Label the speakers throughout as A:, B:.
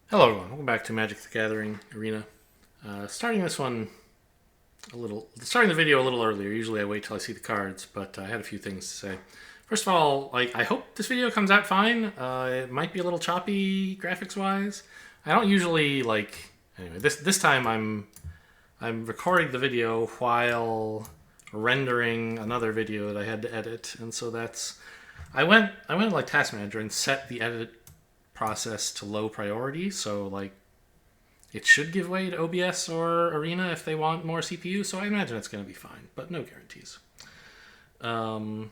A: Hello everyone, welcome back to Magic the Gathering Arena. Starting the video a little earlier. Usually I wait till I see the cards, but I had a few things to say. First of all, I hope this video comes out fine. It might be a little choppy graphics wise. I don't usually anyway. This time I'm recording the video while rendering another video that I had to edit, and so I went like Task Manager and set the edit process to low priority, so it should give way to OBS or Arena if they want more CPU, so I imagine it's going to be fine, but no guarantees. And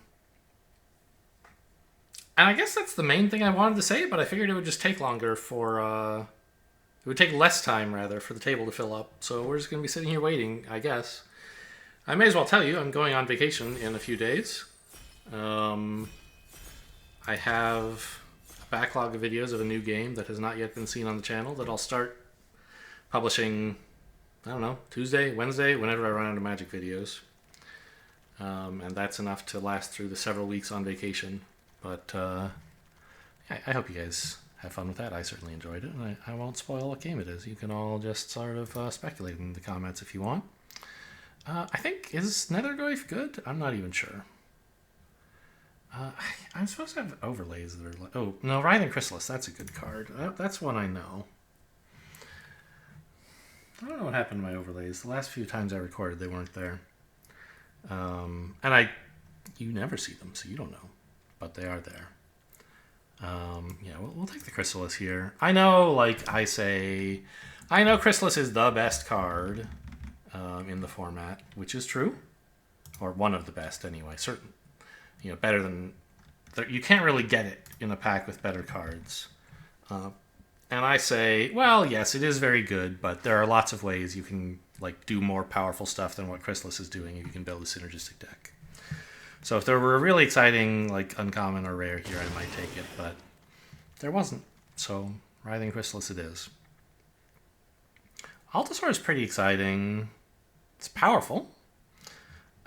A: I guess that's the main thing I wanted to say, but I figured it would just take longer it would take less time, rather, for the table to fill up, so we're just going to be sitting here waiting, I guess. I may as well tell you, I'm going on vacation in a few days. I have backlog of videos of a new game that has not yet been seen on the channel that I'll start publishing, I don't know, Tuesday, Wednesday, whenever I run out of Magic videos. And that's enough to last through the several weeks on vacation. But I hope you guys have fun with that. I certainly enjoyed it, and I won't spoil what game it is. You can all just sort of speculate in the comments if you want. I think, is Nethergoyf good? I'm not even sure. I'm supposed to have overlays that are oh, no, Writhing Chrysalis, that's a good card. That's one I know. I don't know what happened to my overlays. The last few times I recorded, they weren't there. And you never see them, so you don't know. But they are there. Yeah, we'll take the Chrysalis here. I know, I know Chrysalis is the best card in the format, which is true. Or one of the best, anyway. Certain. Better than... You can't really get it in a pack with better cards. And I say, well, yes, it is very good, but there are lots of ways you can do more powerful stuff than what Chrysalis is doing if you can build a synergistic deck. So if there were a really exciting, uncommon or rare here, I might take it, but there wasn't. So Writhing Chrysalis it is. Altasaur is pretty exciting. It's powerful.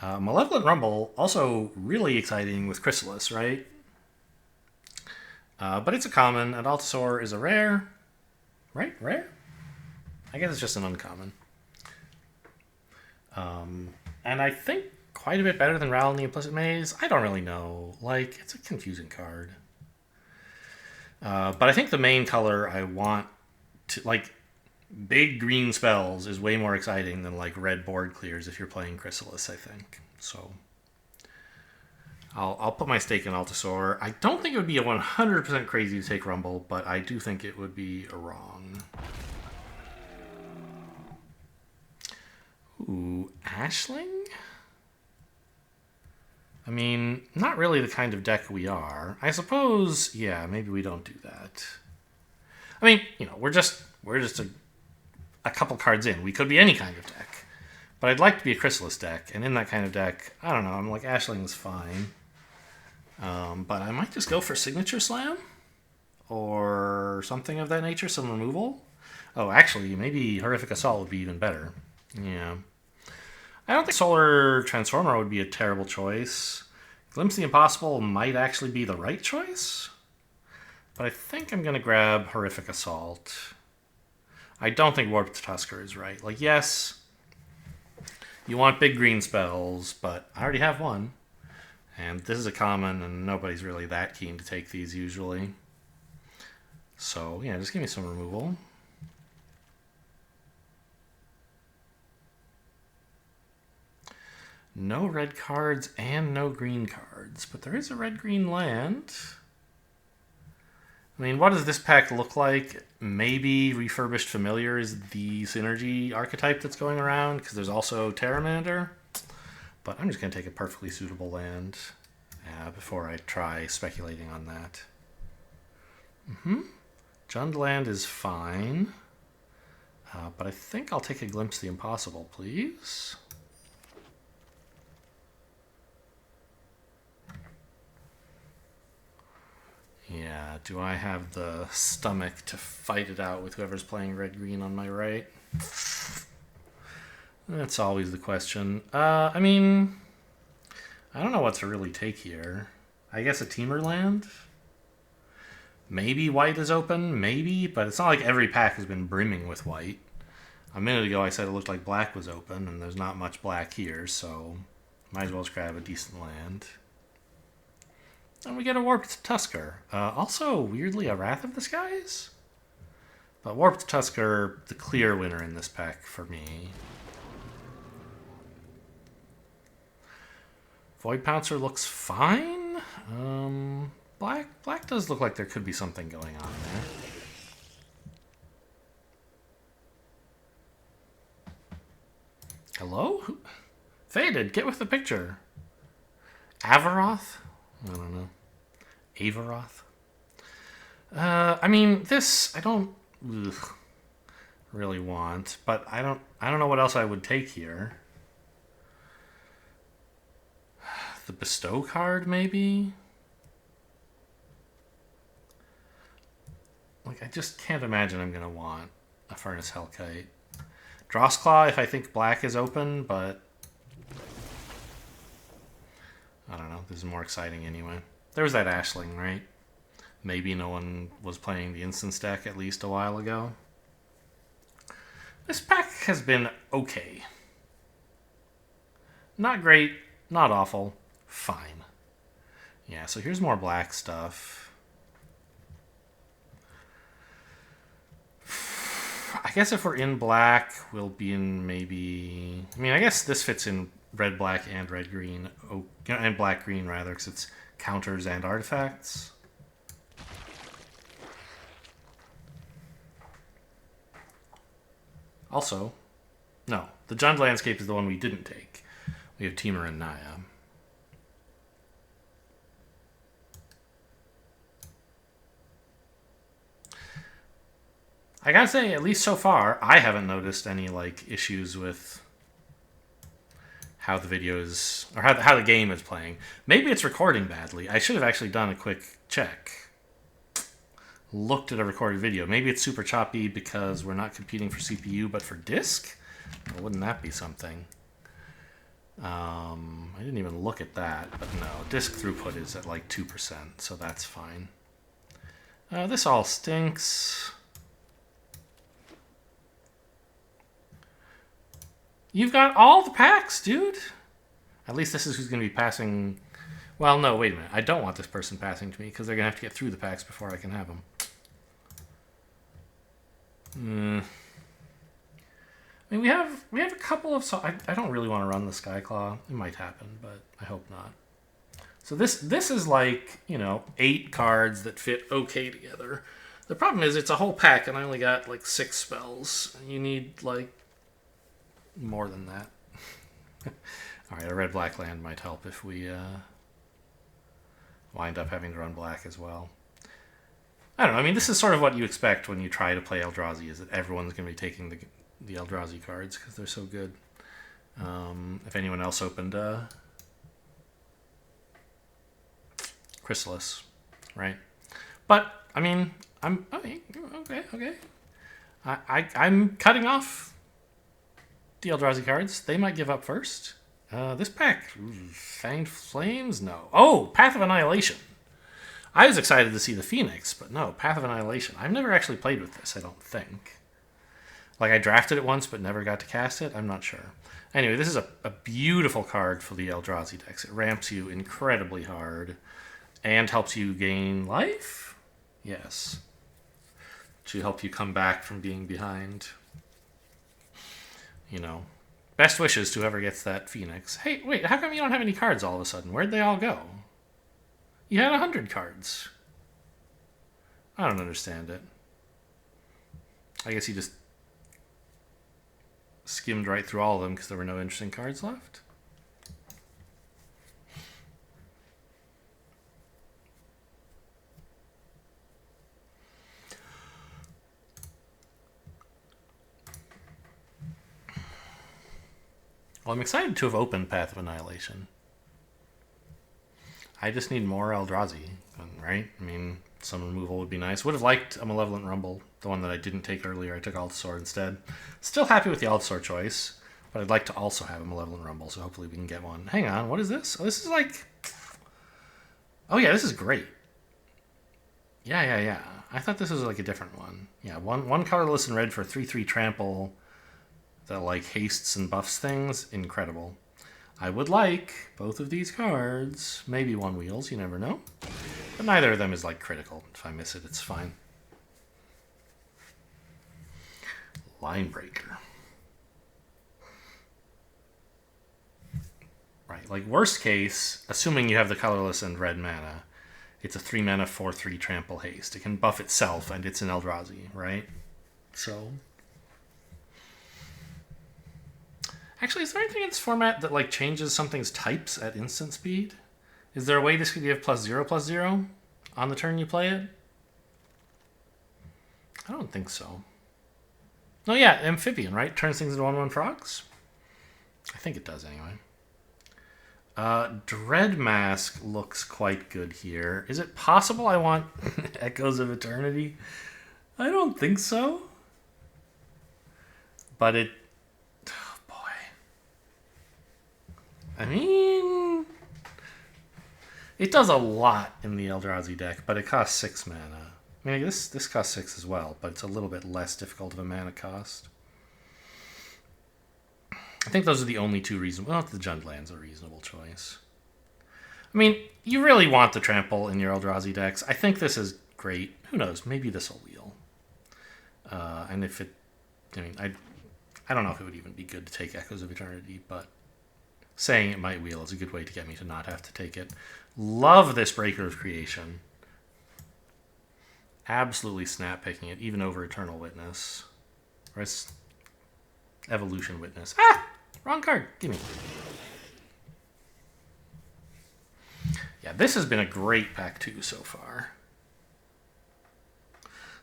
A: Malevolent Rumble, also really exciting with Chrysalis, right? But it's a common, and Altasaur is a rare. Right? Rare? I guess it's just an uncommon. And I think quite a bit better than Rattle in the Implicit Maze. I don't really know. It's a confusing card. But I think the main color I want to, big green spells is way more exciting than red board clears if you're playing Chrysalis, I think. So I'll put my stake in Altasaur. I don't think it would be a 100% crazy to take Rumble, but I do think it would be a wrong. Ooh, Ashling? I mean, not really the kind of deck we are. I suppose, yeah, maybe we don't do that. I mean, we're just a couple cards in. We could be any kind of deck. But I'd like to be a Chrysalis deck, and in that kind of deck, I don't know, I'm Ashling's fine. But I might just go for Signature Slam, or something of that nature, some removal. Oh, actually, maybe Horrific Assault would be even better. Yeah. I don't think Solar Transformer would be a terrible choice. Glimpse the Impossible might actually be the right choice. But I think I'm going to grab Horrific Assault. I don't think Warped Tusker is right. Yes, you want big green spells, but I already have one. And this is a common, and nobody's really that keen to take these usually. So, yeah, just give me some removal. No red cards and no green cards, but there is a red-green land. I mean, what does this pack look like? Maybe Refurbished Familiar is the synergy archetype that's going around, because there's also Terramander. But I'm just going to take a perfectly suitable land before I try speculating on that. Jundland is fine. But I think I'll take a Glimpse the Impossible, please. Yeah, do I have the stomach to fight it out with whoever's playing red-green on my right? That's always the question. I mean, I don't know what to really take here. I guess a Teamer land? Maybe white is open, maybe, but it's not like every pack has been brimming with white. A minute ago I said it looked like black was open, and there's not much black here, so might as well just grab a decent land. And we get a Warped Tusker. Also, weirdly, a Wrath of the Skies? But Warped Tusker, the clear winner in this pack for me. Void Pouncer looks fine. Black does look like there could be something going on there. Hello? Faded, get with the picture. Avaroth? I don't know. Avaroth? I mean, this I don't really want, but I don't know what else I would take here. The Bestow card, maybe? Like, I just can't imagine I'm gonna want a Furnace Hellkite. Drossclaw if I think black is open, but I don't know. This is more exciting anyway. There was that Ashling, right? Maybe no one was playing the instance deck at least a while ago. This pack has been okay. Not great, not awful, fine. Yeah, so here's more black stuff. I guess if we're in black, we'll be in maybe... I mean, I guess this fits in red, black, and red, green. Oh, and black, green, rather, because it's counters and artifacts. Also, no, the Jund Landscape is the one we didn't take. We have Temur and Naya. I gotta say, at least so far, I haven't noticed any like issues with how the video is, or how the game is playing. Maybe it's recording badly. I should have actually done a quick check. Looked at a recorded video. Maybe it's super choppy because we're not competing for CPU but for disk? Well, wouldn't that be something? I didn't even look at that, but no. Disk throughput is at like 2%, so that's fine. This all stinks. You've got all the packs, dude. At least this is who's going to be passing. Well, no, wait a minute. I don't want this person passing to me because they're going to have to get through the packs before I can have them. I mean, we have a couple of... So I don't really want to run the Skyclaw. It might happen, but I hope not. So this is like, 8 cards that fit okay together. The problem is it's a whole pack, and I only got like 6 spells. You need like more than that. All right, a red-black land might help if we wind up having to run black as well. I don't know. I mean, this is sort of what you expect when you try to play Eldrazi, is that everyone's going to be taking the Eldrazi cards because they're so good. If anyone else opened Chrysalis, right? But I mean, okay. I'm cutting off the Eldrazi cards. They might give up first. This pack, Fanged Flames, no. Oh, Path of Annihilation. I was excited to see the Phoenix, but no, Path of Annihilation. I've never actually played with this, I don't think. Like, I drafted it once, but never got to cast it. I'm not sure. Anyway, this is a beautiful card for the Eldrazi decks. It ramps you incredibly hard and helps you gain life? Yes. To help you come back from being behind. Best wishes to whoever gets that Phoenix. Hey, wait, how come you don't have any cards all of a sudden? Where'd they all go? You had 100 cards. I don't understand it. I guess you just skimmed right through all of them because there were no interesting cards left. Well, I'm excited to have opened Path of Annihilation. I just need more Eldrazi, right? I mean, some removal would be nice. Would have liked a Malevolent Rumble, the one that I didn't take earlier. I took Altasaur instead. Still happy with the Altasaur choice, but I'd like to also have a Malevolent Rumble, so hopefully we can get one. Hang on, what is this? Oh, this is like... Oh yeah, this is great. Yeah. I thought this was like a different one. Yeah, one colorless and red for 3/3 trample that like hastes and buffs things. Incredible. I would like both of these cards. Maybe one wheels, you never know. But neither of them is like critical. If I miss it, it's fine. Line Breaker. Right, like worst case, assuming you have the colorless and red mana, it's a 3 mana 4/3 trample haste. It can buff itself and it's an Eldrazi, right? So actually, is there anything in this format that like changes something's types at instant speed? Is there a way this could give +0/+0 on the turn you play it? I don't think so. Oh yeah, Amphibian, right? Turns things into 1/1 frogs? I think it does anyway. Dread Mask looks quite good here. Is it possible I want Echoes of Eternity? I don't think so. But it... Oh boy. I mean... It does a lot in the Eldrazi deck, but it costs 6 mana. I mean, this costs 6 as well, but it's a little bit less difficult of a mana cost. I think those are the only two reasons. Well, the Jundland's a reasonable choice. I mean, you really want the trample in your Eldrazi decks. I think this is great. Who knows? Maybe this will wheel. And if it... I mean, I don't know if it would even be good to take Echoes of Eternity, but saying it might wheel is a good way to get me to not have to take it. Love this Breaker of Creation. Absolutely snap picking it, even over Eternal Witness. Or it's Evolution Witness. Ah! Wrong card. Gimme. Yeah, this has been a great pack 2 so far.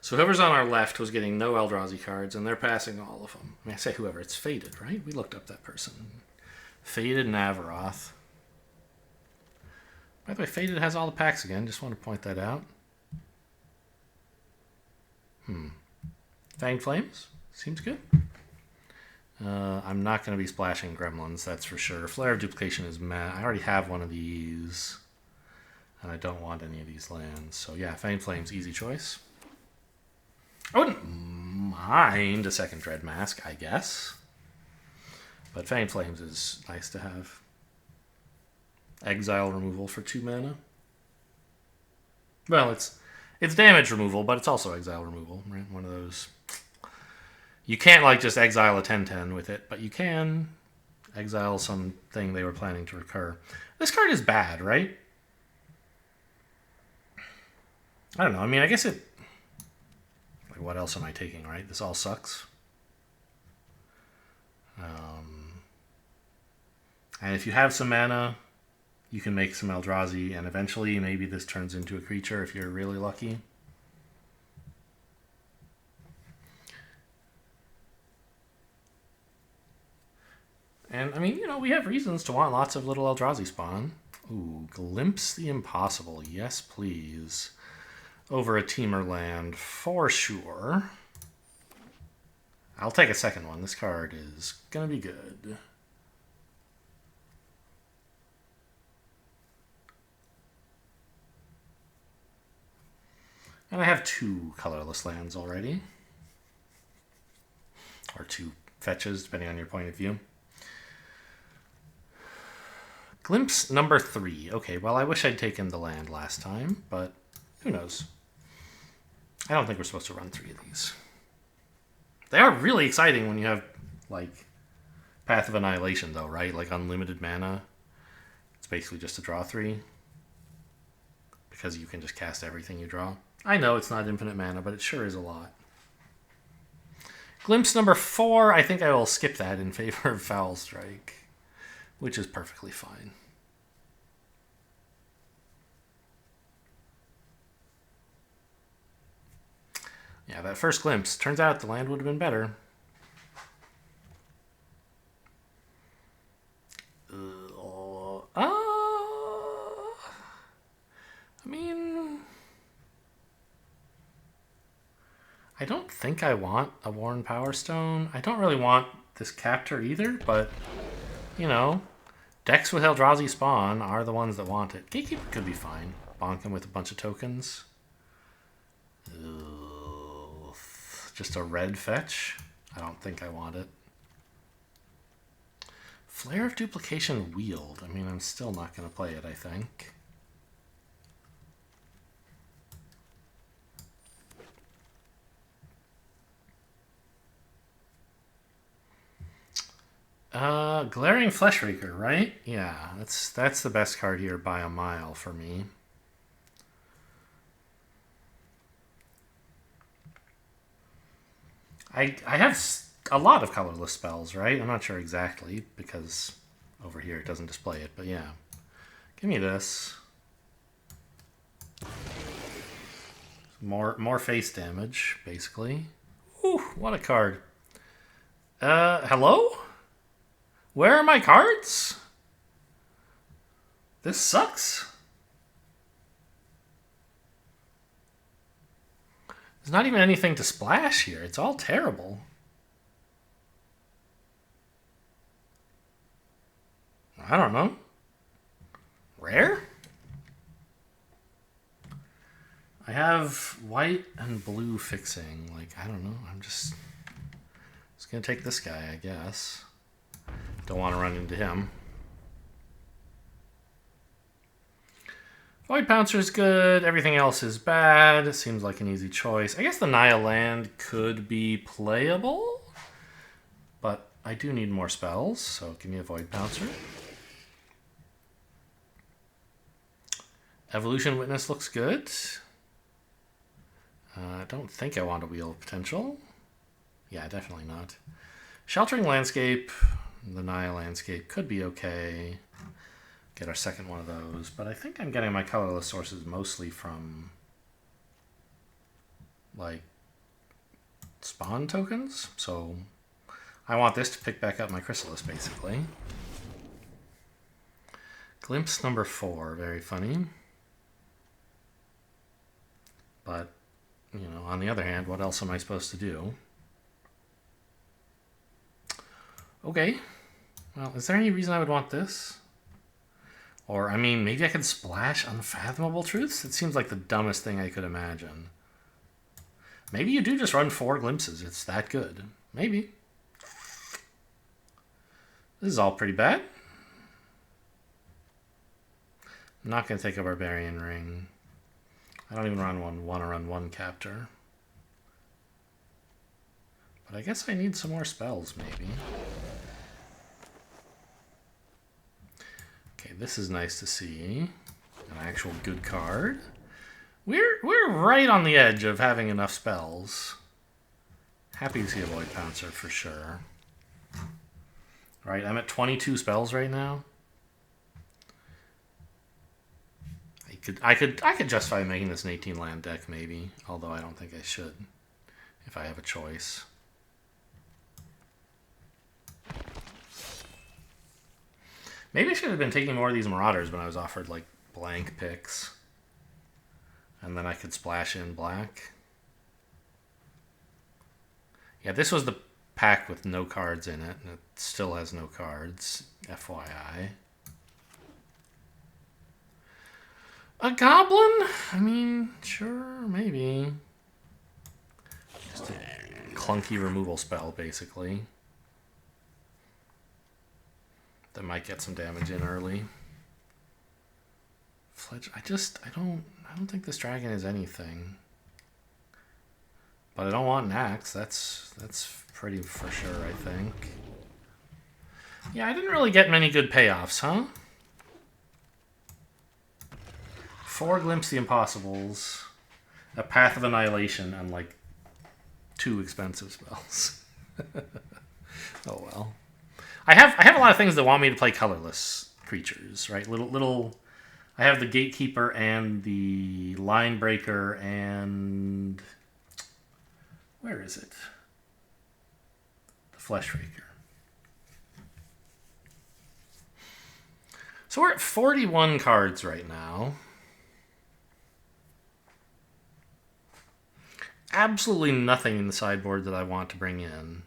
A: So whoever's on our left was getting no Eldrazi cards, and they're passing all of them. I mean, I say whoever. It's Faded, right? We looked up that person. Faded Navaroth. By the way, Faded has all the packs again. Just want to point that out. Fanged Flames? Seems good. I'm not going to be splashing Gremlins, that's for sure. Flare of Duplication is meh. I already have one of these. And I don't want any of these lands. So yeah, Fanged Flames, easy choice. I wouldn't mind a second Dread Mask, I guess. But Fanged Flames is nice to have. Exile removal for 2 mana. Well, it's damage removal, but it's also exile removal, right? One of those. You can't like just exile a 10/10 with it, but you can exile something they were planning to recur. This card is bad, right? I don't know. I mean, I guess it... Like, what else am I taking, right? This all sucks. And if you have some mana, you can make some Eldrazi, and eventually maybe this turns into a creature if you're really lucky. And, I mean, you know, we have reasons to want lots of little Eldrazi spawn. Ooh, Glimpse the Impossible. Yes, please. Over a Teamer land, for sure. I'll take a second one. This card is gonna be good. And I have 2 colorless lands already. Or 2 fetches, depending on your point of view. Glimpse number 3. Okay, well, I wish I'd taken the land last time, but who knows? I don't think we're supposed to run 3 of these. They are really exciting when you have, like, Path of Annihilation, though, right? Like, unlimited mana. It's basically just to draw 3. Because you can just cast everything you draw. I know it's not infinite mana, but it sure is a lot. Glimpse number 4, I think I will skip that in favor of Foul Strike. Which is perfectly fine. Yeah, that first glimpse. Turns out the land would have been better. I mean... I don't think I want a Worn Power Stone. I don't really want this Captor either, but... You know, decks with Eldrazi spawn are the ones that want it. Gatekeeper could be fine. Bonk him with a bunch of tokens. Ugh. Just a red fetch? I don't think I want it. Flare of Duplication Wield. I mean, I'm still not going to play it, I think. Glaring Fleshraker, right? Yeah, that's the best card here by a mile for me. I have a lot of colorless spells, right? I'm not sure exactly because over here it doesn't display it, but yeah. Give me this. More face damage, basically. Ooh, what a card. Hello? Where are my cards? This sucks. There's not even anything to splash here. It's all terrible. I don't know. Rare? I have white and blue fixing. Like, I don't know. I'm just gonna take this guy, I guess. Don't want to run into him. Void Pouncer's good. Everything else is bad. It seems like an easy choice. I guess the Nile land could be playable, but I do need more spells, so give me a Void Pouncer. Evolution Witness looks good. I don't think I want a Wheel of Potential. Yeah, definitely not. Sheltering Landscape, the Nile landscape could be okay. Get our second one of those, but I think I'm getting my colorless sources mostly from like spawn tokens. So I want this to pick back up my chrysalis, basically. Glimpse number 4, very funny. But, you know, on the other hand, what else am I supposed to do? Okay. Well, is there any reason I would want this? Or, I mean, maybe I could splash Unfathomable Truths? It seems like the dumbest thing I could imagine. Maybe you do just run 4 glimpses. It's that good. Maybe. This is all pretty bad. I'm not going to take a Barbarian Ring. I don't even want to run 1 Captor. But I guess I need some more spells, maybe. Okay, this is nice to see. An actual good card. We're right on the edge of having enough spells. Happy to see a Void Pouncer for sure. Right, I'm at 22 spells right now. I could justify making this an 18 land deck maybe, although I don't think I should if I have a choice. Maybe I should have been taking more of these Marauders when I was offered like blank picks. And then I could splash in black. Yeah, this was the pack with no cards in it, and it still has no cards, FYI. A goblin? I mean, sure, maybe. Just a clunky removal spell, basically. That might get some damage in early. Fledge, I don't think this dragon is anything. But I don't want an axe. That's pretty for sure, I think. Yeah, I didn't really get many good payoffs, huh? 4 Glimpse the Impossibles, a Path of Annihilation, and like 2 expensive spells. Oh well. I have a lot of things that want me to play colorless creatures, right? Little. I have the Gatekeeper and the Line Breaker and where is it? The Fleshraker. So we're at 41 cards right now. Absolutely nothing in the sideboard that I want to bring in.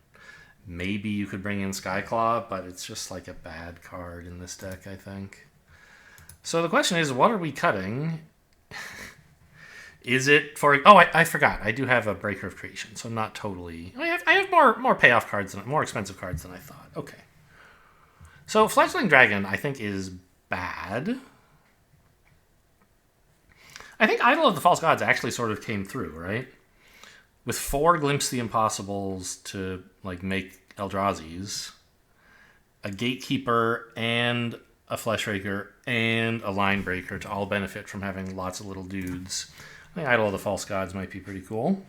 A: Maybe you could bring in Skyclaw, but it's just like a bad card in this deck, I think. So the question is, what are we cutting? Is it for... Oh, I forgot. I do have a Breaker of Creation, so not totally... I have more payoff cards, more expensive cards than I thought. Okay. So Fledgling Dragon, I think, is bad. I think Idol of the False Gods actually sort of came through, right? With 4 Glimpse the Impossibles to like make Eldrazi's, a Gatekeeper and a Fleshraker and a Line Breaker to all benefit from having lots of little dudes. I think Idol of the False Gods might be pretty cool.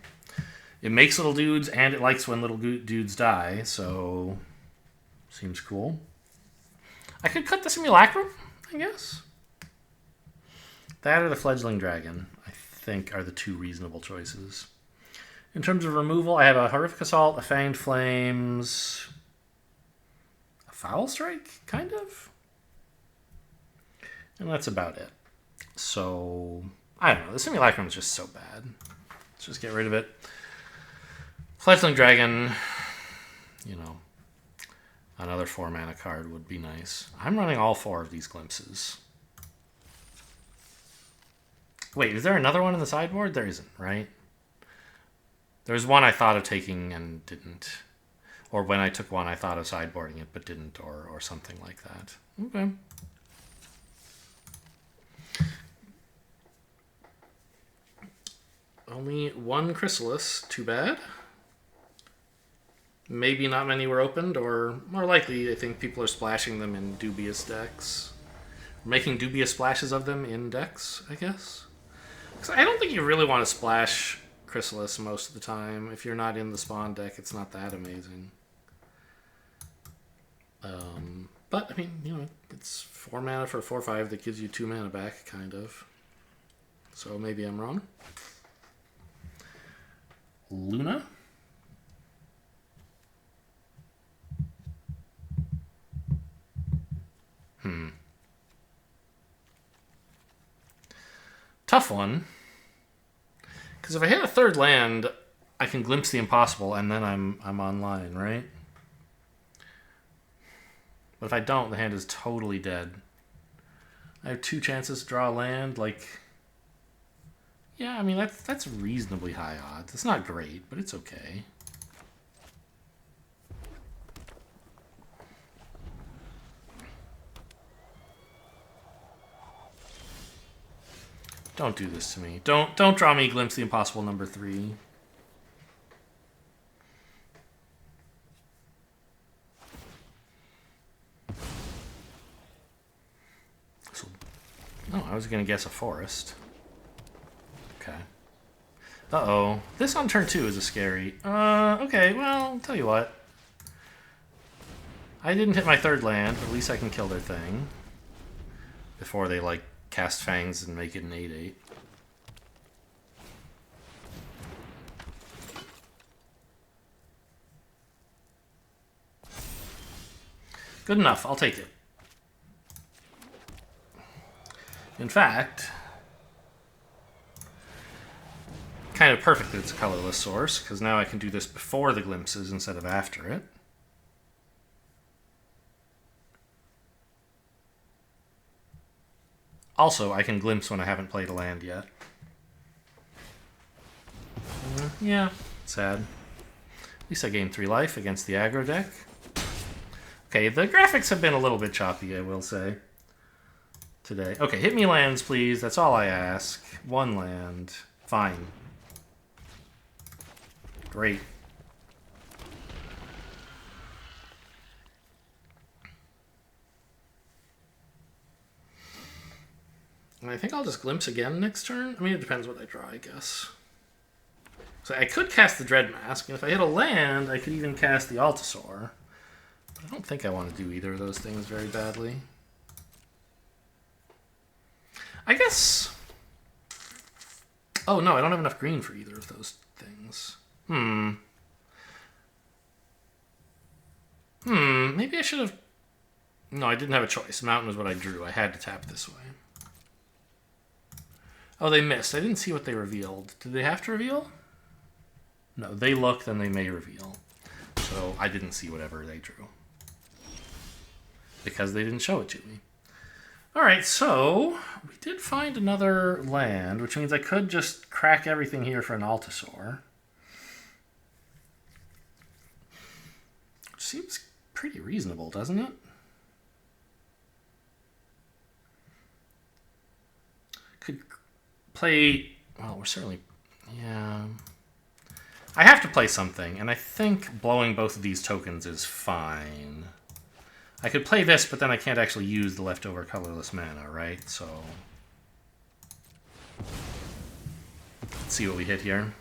A: It makes little dudes and it likes when little dudes die, so seems cool. I could cut the Simulacrum, I guess. That or the Fledgling Dragon, I think, are the 2 reasonable choices. In terms of removal, I have a Horrific Assault, a Fanged Flames, a Foul Strike, kind of? And that's about it. So, I don't know. The Simulacrum is just so bad. Let's just get rid of it. Fledgling Dragon, you know, another 4-mana card would be nice. I'm running all 4 of these Glimpses. Wait, is there another one in the sideboard? There isn't, right? There's one I thought of taking and didn't. Or when I took one, I thought of sideboarding it but didn't, or something like that. Okay. Only 1 Chrysalis. Too bad. Maybe not many were opened, or more likely, I think people are splashing them in dubious decks. Making dubious splashes of them in decks, I guess. Because I don't think you really want to splash Chrysalis most of the time. If you're not in the spawn deck, it's not that amazing. But, I mean, you know, it's 4 mana for a 4/5 that gives you 2 mana back, kind of. So maybe I'm wrong. Luna? Tough one. Because if I hit a 3rd land, I can Glimpse the Impossible, and then I'm online, right? But if I don't, the hand is totally dead. I have 2 chances to draw a land, like... Yeah, I mean, that's reasonably high odds. It's not great, but it's okay. Don't do this to me. Don't draw me Glimpse the Impossible number 3. So, no, I was going to guess a forest. Okay. Uh-oh. This on turn 2 is a scary... okay, well, I'll tell you what. I didn't hit my 3rd land, but at least I can kill their thing. Before they, like, cast Fangs and make it an 8/8. Good enough. I'll take it. In fact, kind of perfect that it's a colorless source, because now I can do this before the Glimpses instead of after it. Also, I can Glimpse when I haven't played a land yet. Yeah, sad. At least I gained 3 life against the aggro deck. Okay, the graphics have been a little bit choppy, I will say, today. Okay, hit me lands, please. That's all I ask. 1 land. Fine. Great. And I think I'll just Glimpse again next turn. I mean, it depends what I draw, I guess. So I could cast the Dread Mask, and if I hit a land, I could even cast the Altasaur. But I don't think I want to do either of those things very badly. I guess... Oh, no, I don't have enough green for either of those things. Maybe I should have... No, I didn't have a choice. Mountain was what I drew. I had to tap this way. Oh, they missed. I didn't see what they revealed. Did they have to reveal? No, they looked and they may reveal. So I didn't see whatever they drew. Because they didn't show it to me. All right, so we did find another land, which means I could just crack everything here for an Altasaur. Which seems pretty reasonable, doesn't it? Could play... Well, we're certainly... Yeah... I have to play something, and I think blowing both of these tokens is fine. I could play this, but then I can't actually use the leftover colorless mana, right? So... Let's see what we hit here.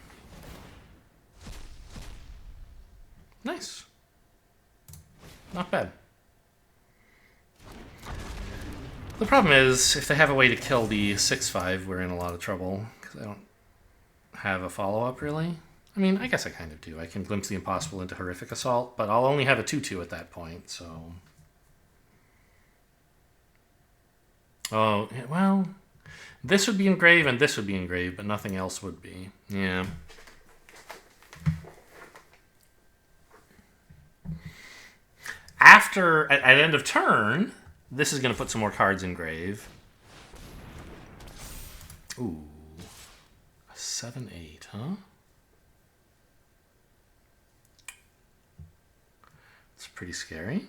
A: Nice. Not bad. The problem is, if they have a way to kill the 6/5, we're in a lot of trouble, because I don't have a follow-up, really. I mean, I guess I kind of do. I can glimpse the impossible into Horrific Assault, but I'll only have a 2/2 at that point, so... Oh, well... This would be engraved and this would be engraved, but nothing else would be. Yeah. After, at end of turn, this is going to put some more cards in grave. Ooh. 7/8, huh? It's pretty scary.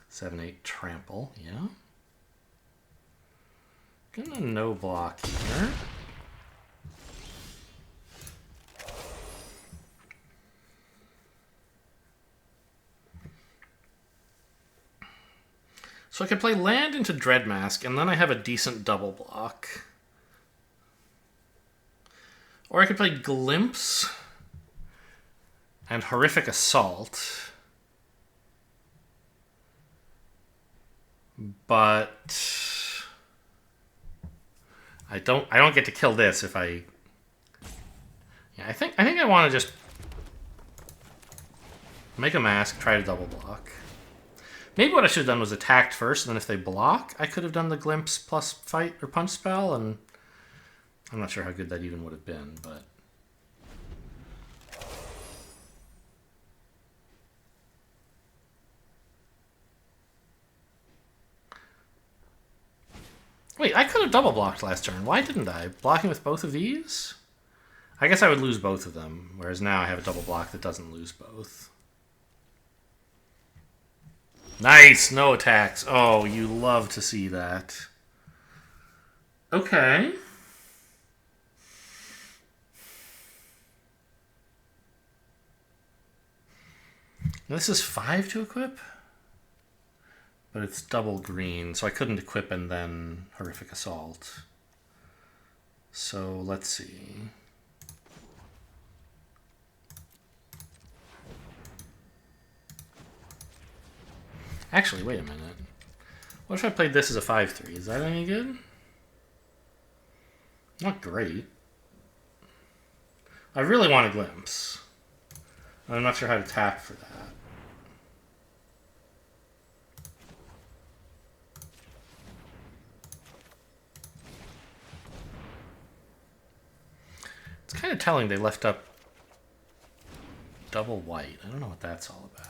A: 7/8 trample, yeah. Gonna no block here. So I could play land into Dreadmask, and then I have a decent double block. Or I could play Glimpse and Horrific Assault. But I don't get to kill this if I... Yeah, I think I want to just make a mask, try to double block. Maybe what I should have done was attacked first, and then if they block, I could have done the Glimpse plus fight or punch spell, and I'm not sure how good that even would have been, but... Wait, I could have double blocked last turn. Why didn't I? Blocking with both of these? I guess I would lose both of them, whereas now I have a double block that doesn't lose both. Nice! No attacks. Oh, you love to see that. Okay. This is 5 to equip? But it's double green, so I couldn't equip and then Horrific Assault. So let's see. Actually, wait a minute. What if I played this as a 5/3? Is that any good? Not great. I really want a Glimpse. I'm not sure how to tap for that. It's kind of telling they left up double white. I don't know what that's all about.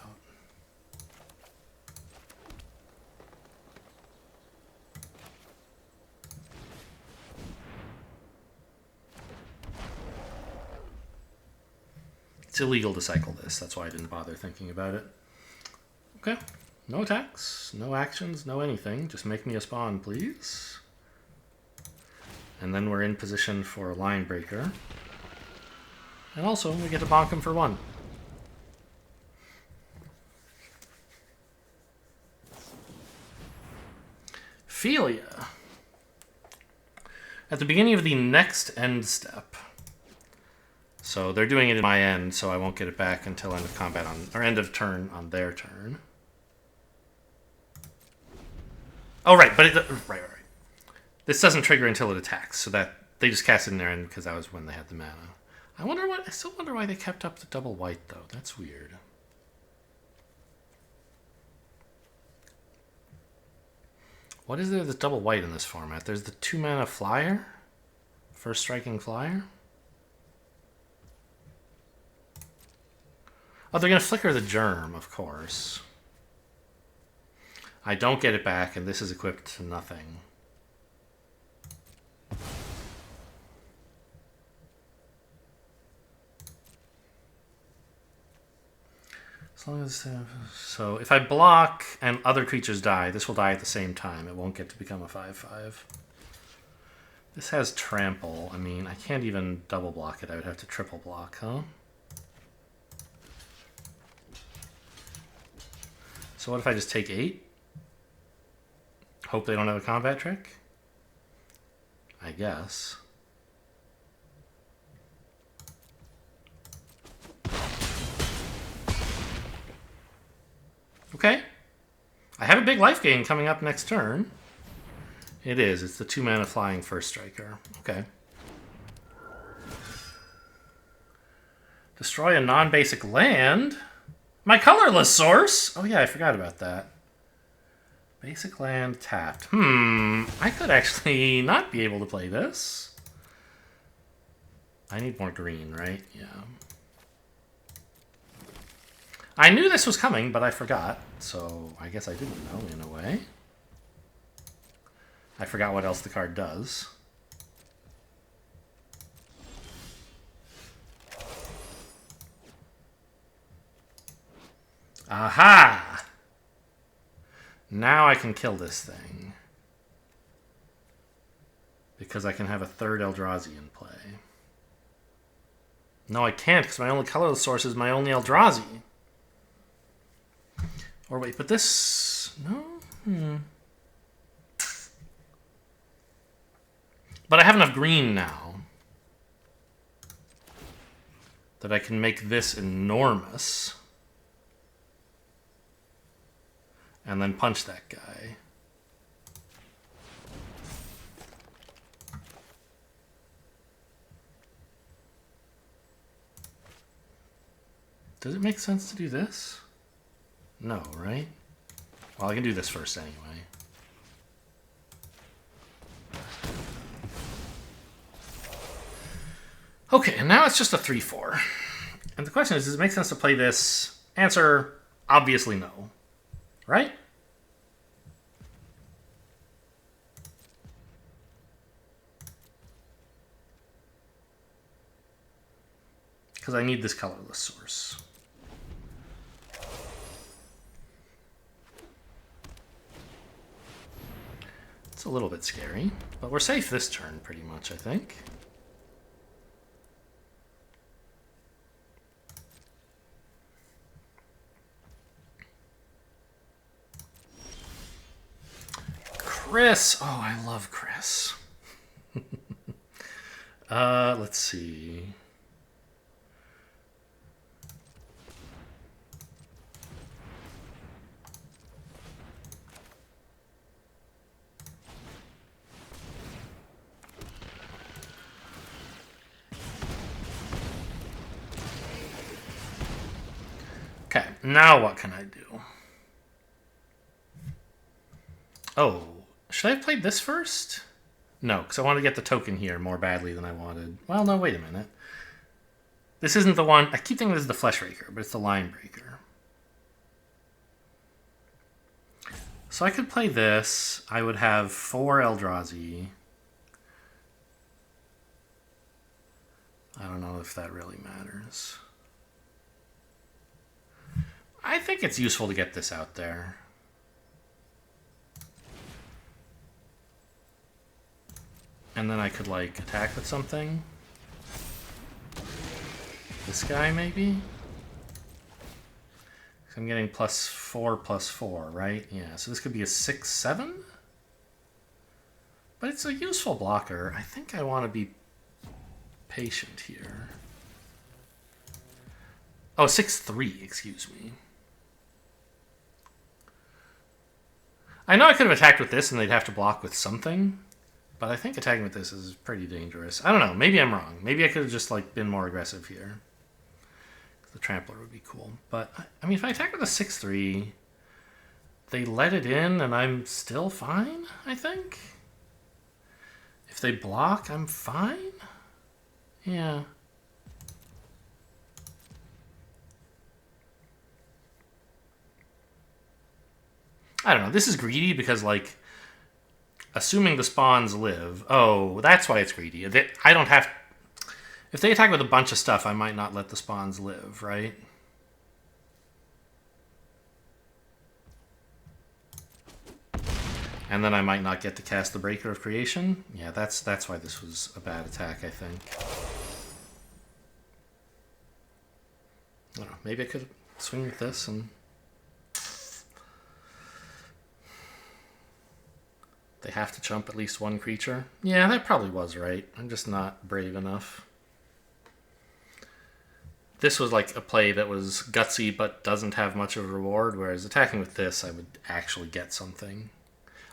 A: It's illegal to cycle this. That's why I didn't bother thinking about it. Okay. No attacks, no actions, no anything. Just make me a spawn, please. And then we're in position for a line breaker. And also, we get to bonk him for 1. Philia. At the beginning of the next end step. So they're doing it in my end, so I won't get it back until end of combat on, or end of turn on their turn. Oh, right, but right. This doesn't trigger until it attacks, so that they just cast it in their end because that was when they had the mana. I still wonder why they kept up the double white though. That's weird. What is there that's double white in this format? There's the 2 mana flyer, first striking flyer. Oh, they're gonna flicker the germ, of course. I don't get it back, and this is equipped to nothing. As long as... so if I block and other creatures die, this will die at the same time. It won't get to become a 5/5. This has trample. I mean, I can't even double block it. I would have to triple block, huh? So what if I just take 8? Hope they don't have a combat trick? I guess. Okay. I have a big life gain coming up next turn. It is. It's the 2-mana flying first striker. Okay. Destroy a non-basic land? My colorless source? Oh yeah, I forgot about that. Basic land tapped. I could actually not be able to play this. I need more green, right? Yeah. I knew this was coming, but I forgot. So I guess I didn't know in a way. I forgot what else the card does. Aha! Now I can kill this thing. Because I can have a third Eldrazi in play. No, I can't, because my only colorless source is my only Eldrazi. Or wait, but this... No? But I have enough green now that I can make this enormous. And then punch that guy. Does it make sense to do this? No, right? Well, I can do this first anyway. Okay, and now it's just a 3/4. And the question is, does it make sense to play this? Answer, obviously no. Right? Because I need this colorless source. It's a little bit scary, but we're safe this turn pretty much, I think. Chris! Oh, I love Chris. Let's see. Okay, now what can I do? Oh, should I have played this first? No, because I wanted to get the token here more badly than I wanted. Well, no, wait a minute. This isn't the one... I keep thinking this is the Flesh Raker, but it's the Line Breaker. So I could play this. I would have 4 Eldrazi. I don't know if that really matters. I think it's useful to get this out there. And then I could, like, attack with something. This guy, maybe? So I'm getting +4/+4, right? Yeah, so this could be a 6/7? But it's a useful blocker. I think I want to be patient here. Oh, 6/3, excuse me. I know I could have attacked with this and they'd have to block with something. But I think attacking with this is pretty dangerous. I don't know. Maybe I'm wrong. Maybe I could have just like been more aggressive here. The Trampler would be cool. But, I mean, if I attack with a 6/3, they let it in and I'm still fine, I think? If they block, I'm fine? Yeah. I don't know. This is greedy because, like, assuming the spawns live. Oh, that's why it's greedy. I don't have... If they attack with a bunch of stuff, I might not let the spawns live, right? And then I might not get to cast the Breaker of Creation. Yeah, that's why this was a bad attack, I think. I don't know. Maybe I could swing with this and... They have to chump at least one creature. Yeah, that probably was right. I'm just not brave enough. This was like a play that was gutsy but doesn't have much of a reward, whereas attacking with this, I would actually get something.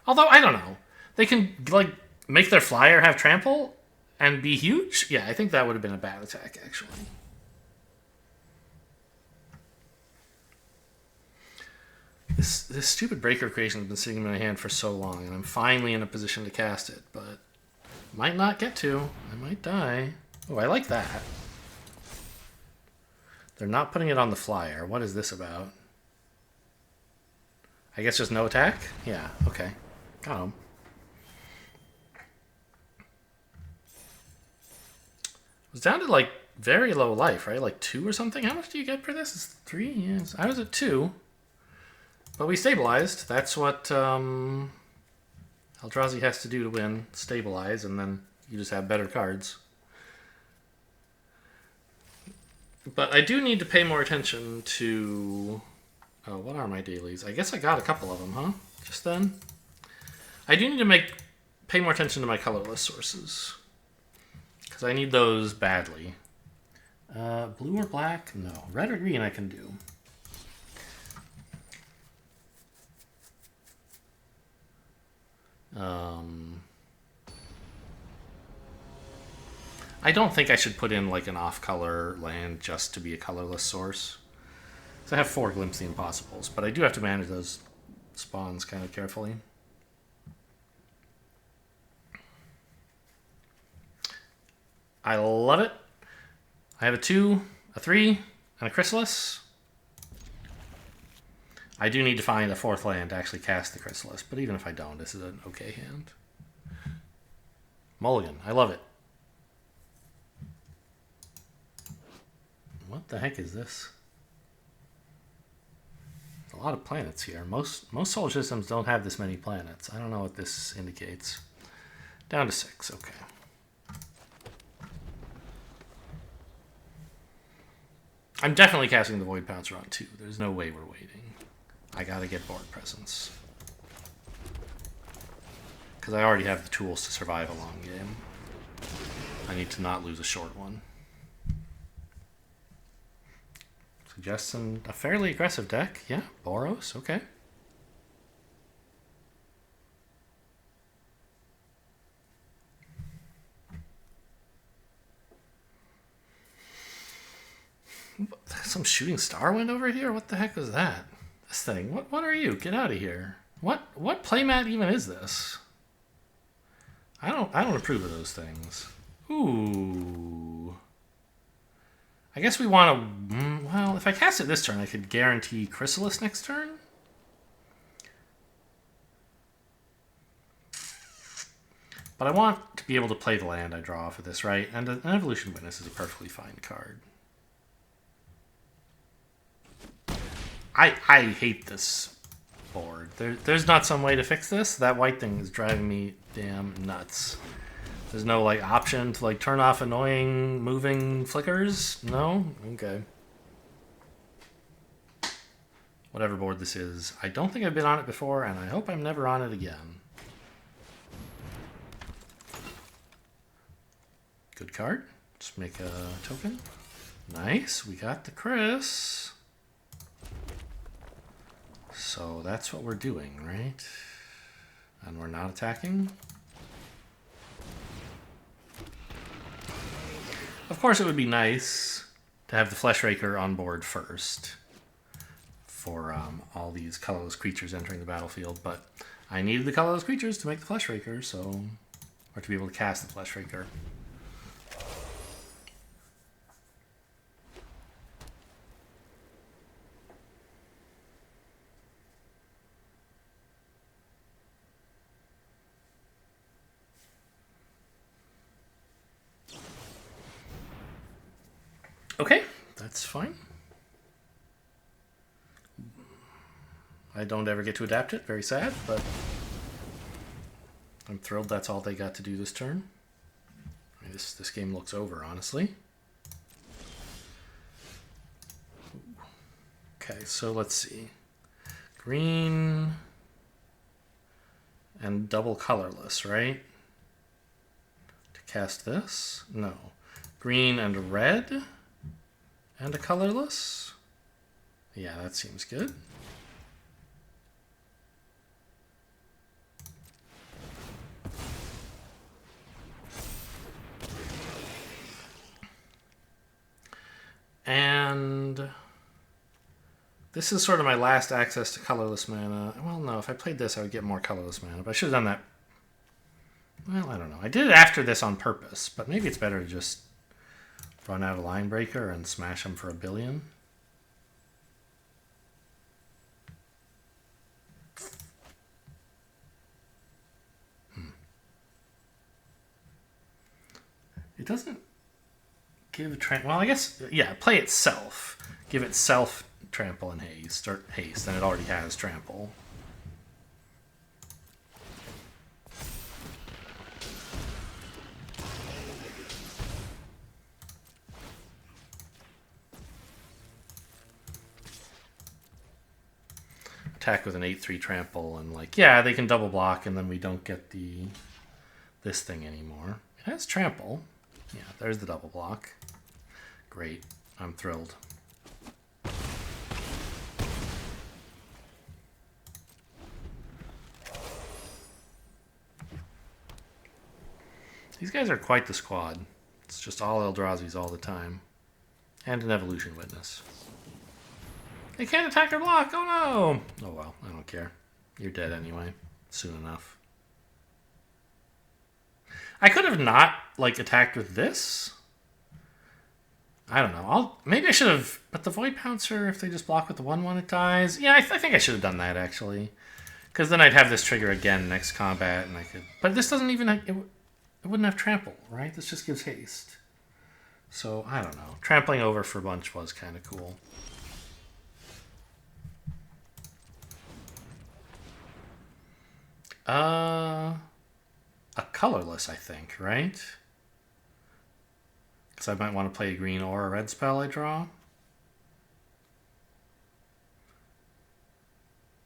A: Although, I don't know. They can, like, make their flyer have trample and be huge? Yeah, I think that would have been a bad attack, actually. This stupid Breaker Creation has been sitting in my hand for so long, and I'm finally in a position to cast it, but might not get to. I might die. Oh, I like that. They're not putting it on the flyer. What is this about? I guess just no attack? Yeah, okay. Got him. It was down to, like, very low life, right? Like 2 or something? How much do you get for this? It's 3? Yes. I was at 2. But we stabilized. That's what Eldrazi has to do to win. Stabilize, and then you just have better cards. But I do need to pay more attention to... Oh, what are my dailies? I guess I got a couple of them, huh? Just then? I do need to pay more attention to my colorless sources. Because I need those badly. Blue or black? No. Red or green I can do. I don't think I should put in like an off-color land just to be a colorless source. So I have 4 Glimpse the Impossibles, but I do have to manage those spawns kind of carefully. I love it. I have a 2, a 3, and a Chrysalis. I do need to find a 4th land to actually cast the Chrysalis, but even if I don't, this is an okay hand. Mulligan. I love it. What the heck is this? A lot of planets here. Most solar systems don't have this many planets. I don't know what this indicates. Down to 6. Okay. I'm definitely casting the Void Pouncer on 2. There's no way we're waiting. I gotta get board presence. Because I already have the tools to survive a long game. I need to not lose a short one. Suggests a fairly aggressive deck. Yeah, Boros, okay. Some shooting star went over here? What the heck was that? This thing. What are you? Get out of here. What playmat even is this? I don't approve of those things. Ooh. I guess we want to... Well, if I cast it this turn, I could guarantee Chrysalis next turn. But I want to be able to play the land I draw off of this, right? And an Evolution Witness is a perfectly fine card. I hate this board. There's not some way to fix this. That white thing is driving me damn nuts. There's no like option to like turn off annoying moving flickers? No? Okay. Whatever board this is. I don't think I've been on it before, and I hope I'm never on it again. Good card. Let's make a token. Nice. We got the Chris. So that's what we're doing, right? And we're not attacking. Of course, it would be nice to have the Fleshraker on board first for all these colorless creatures entering the battlefield, but I needed the colorless creatures to make the Fleshraker, so... or to be able to cast the Fleshraker. Okay, that's fine. I don't ever get to adapt it. Very sad, but I'm thrilled that's all they got to do this turn. I mean, this game looks over, honestly. Okay, so let's see. Green and double colorless, right? To cast this? No. Green and red and a colorless? Yeah, that seems good. And this is sort of my last access to colorless mana. Well, no, if I played this, I would get more colorless mana, but I should have done that. Well, I don't know. I did it after this on purpose, but maybe it's better to just run out a line breaker and smash them for a billion. It doesn't give well, I guess, yeah, play itself. Give itself trample and haste, or haste, and it already has trample. Attack with an 8/3 trample, and like, yeah, they can double block, and then we don't get this thing anymore. It has trample. Yeah, there's the double block. Great. I'm thrilled. These guys are quite the squad. It's just all Eldrazi's all the time. And an evolution witness. They can't attack or block! Oh no! Oh well, I don't care. You're dead anyway. Soon enough. I could have not, like, attacked with this. I don't know. Maybe I should have... But the Void Pouncer, if they just block with the 1/1, it dies. Yeah, I think I should have done that, actually. Because then I'd have this trigger again next combat, and I could... But this doesn't even... It wouldn't have trample, right? This just gives haste. So, I don't know. Trampling over for a bunch was kind of cool. A colorless, I think, right? Because I might want to play a green or a red spell I draw.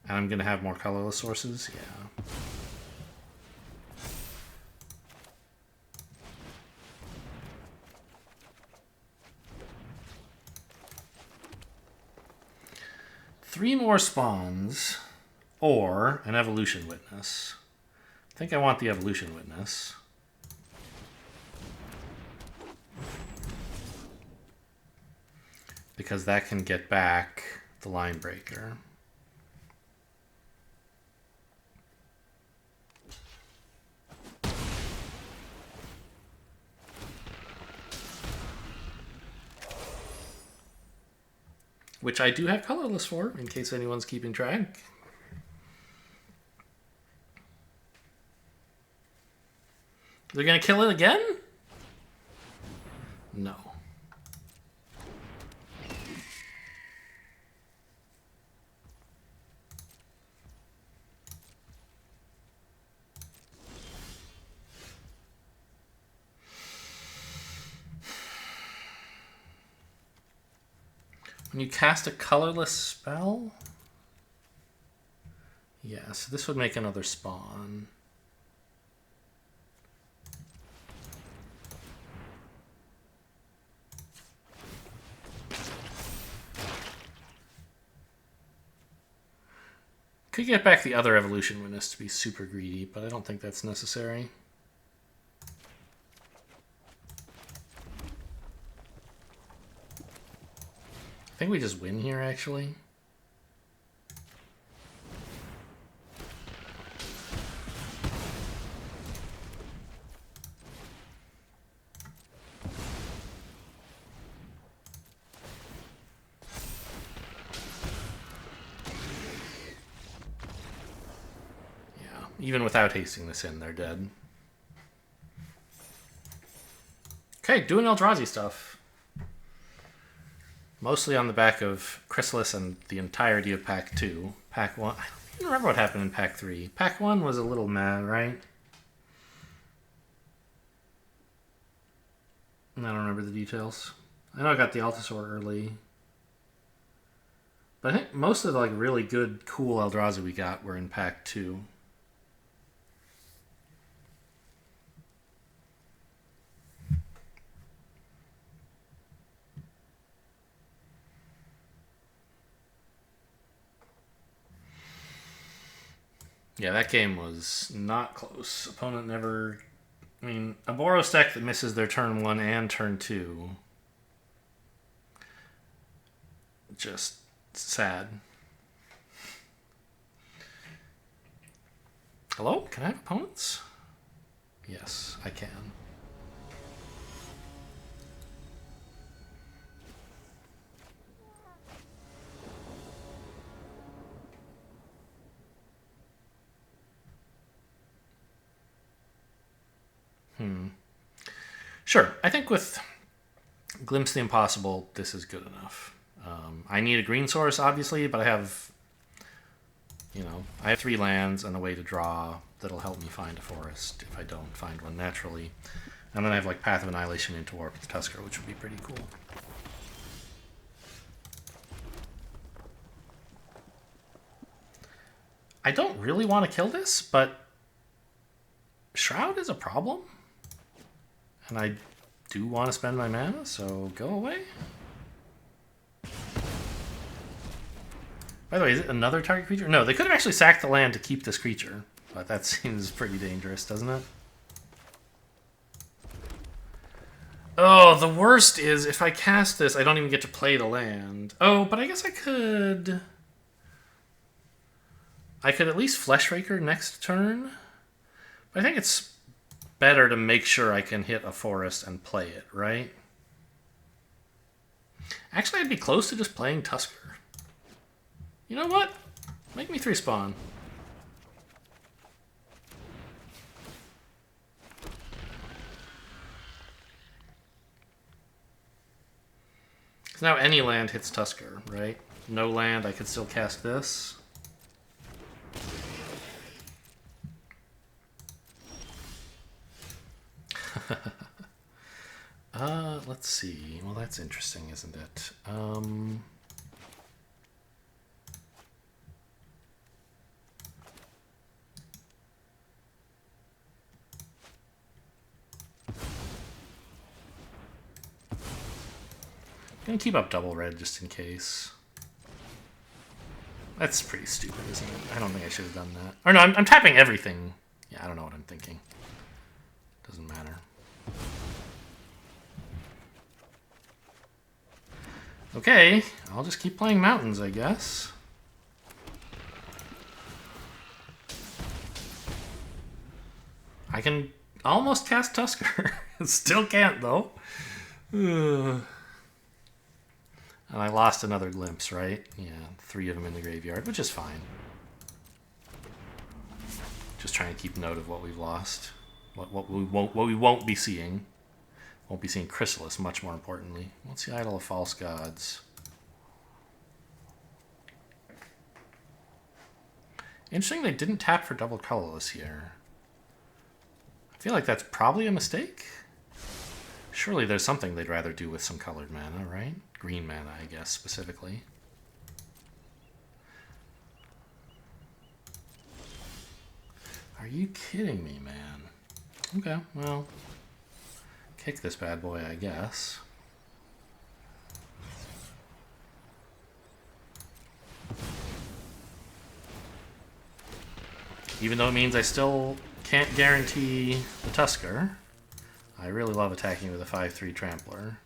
A: And I'm going to have more colorless sources, yeah. Three more spawns, or an evolution witness. I think I want the evolution witness. Because that can get back the line breaker. Which I do have colorless for, in case anyone's keeping track. They're gonna kill it again? No. When you cast a colorless spell? Yeah, so this would make another spawn. Could get back the other evolution witness to be super greedy, but I don't think that's necessary. I think we just win here, actually. Yeah, even without hasting this in, they're dead. Okay, doing Eldrazi stuff. Mostly on the back of Chrysalis and the entirety of Pack 2. Pack 1... I don't remember what happened in Pack 3. Pack 1 was a little mad, right? I don't remember the details. I know I got the Altasaur early. But I think most of the really good, cool Eldrazi we got were in Pack 2. Yeah, that game was not close. Opponent never... I mean, a Boros deck that misses their turn 1 and turn 2. Just sad. Hello? Can I have opponents? Yes, I can. Sure. I think with Glimpse the Impossible, this is good enough. I need a green source, obviously, but I have, I have 3 lands and a way to draw that'll help me find a forest if I don't find one naturally. And then I have Path of Annihilation into Warp with Tusker, which would be pretty cool. I don't really want to kill this, but Shroud is a problem. And I do want to spend my mana, so go away. By the way, is it another target creature? No, they could have actually sacked the land to keep this creature, but that seems pretty dangerous, doesn't it? Oh, the worst is if I cast this, I don't even get to play the land. Oh, but I guess I could... I could at least Fleshraker next turn. But I think it's better to make sure I can hit a forest and play it, right? Actually, I'd be close to just playing Tusker. You know what? Make me 3 spawn. Because now any land hits Tusker, right? No land, I could still cast this. Let's see. Well, that's interesting, isn't it? Gonna keep up double red just in case. That's pretty stupid, isn't it? I don't think I should have done that. Or no, I'm tapping everything. Yeah, I don't know what I'm thinking. Doesn't matter. Okay, I'll just keep playing mountains, I guess. I can almost cast Tusker. Still can't, though. And I lost another Glimpse, right? Yeah, 3 of them in the graveyard, which is fine. Just trying to keep note of what we've lost. What we won't be seeing. Won't be seeing Chrysalis, much more importantly. What's the Idol of False Gods? Interesting they didn't tap for double colorless here. I feel like that's probably a mistake. Surely there's something they'd rather do with some colored mana, right? Green mana, I guess, specifically. Are you kidding me, man? Okay, well... kick this bad boy, I guess. Even though it means I still can't guarantee the Tusker. I really love attacking with a 5/3 Trampler.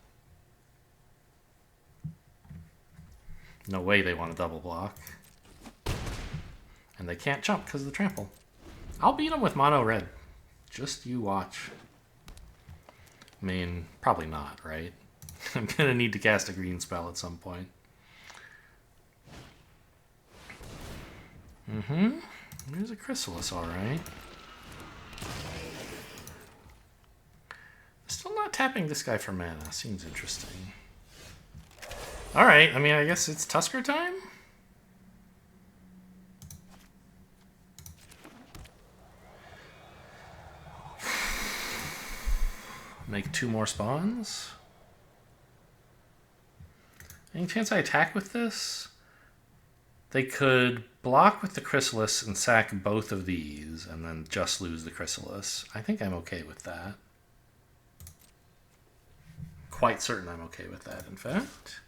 A: No way they want to double block. And they can't jump because of the trample. I'll beat them with mono red. Just you watch. I mean, probably not, right? I'm going to need to cast a green spell at some point. There's a Chrysalis, alright. Still not tapping this guy for mana. Seems interesting. Alright, I mean, I guess it's Tusker time? Make 2 more spawns? Any chance I attack with this? They could block with the Chrysalis and sack both of these and then just lose the Chrysalis. I think I'm okay with that. Quite certain I'm okay with that, in fact.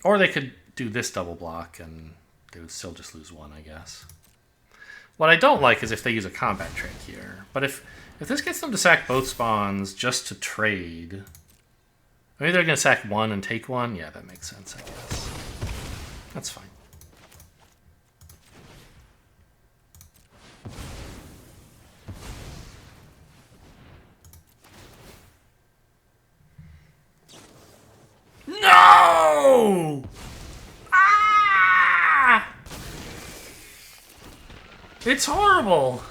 A: Or they could do this double block and they would still just lose 1, I guess. What I don't like is if they use a combat trick here. But if this gets them to sack both spawns just to trade... Maybe they're going to sack 1 and take 1? Yeah, that makes sense, I guess. That's fine. No! Ah! It's horrible!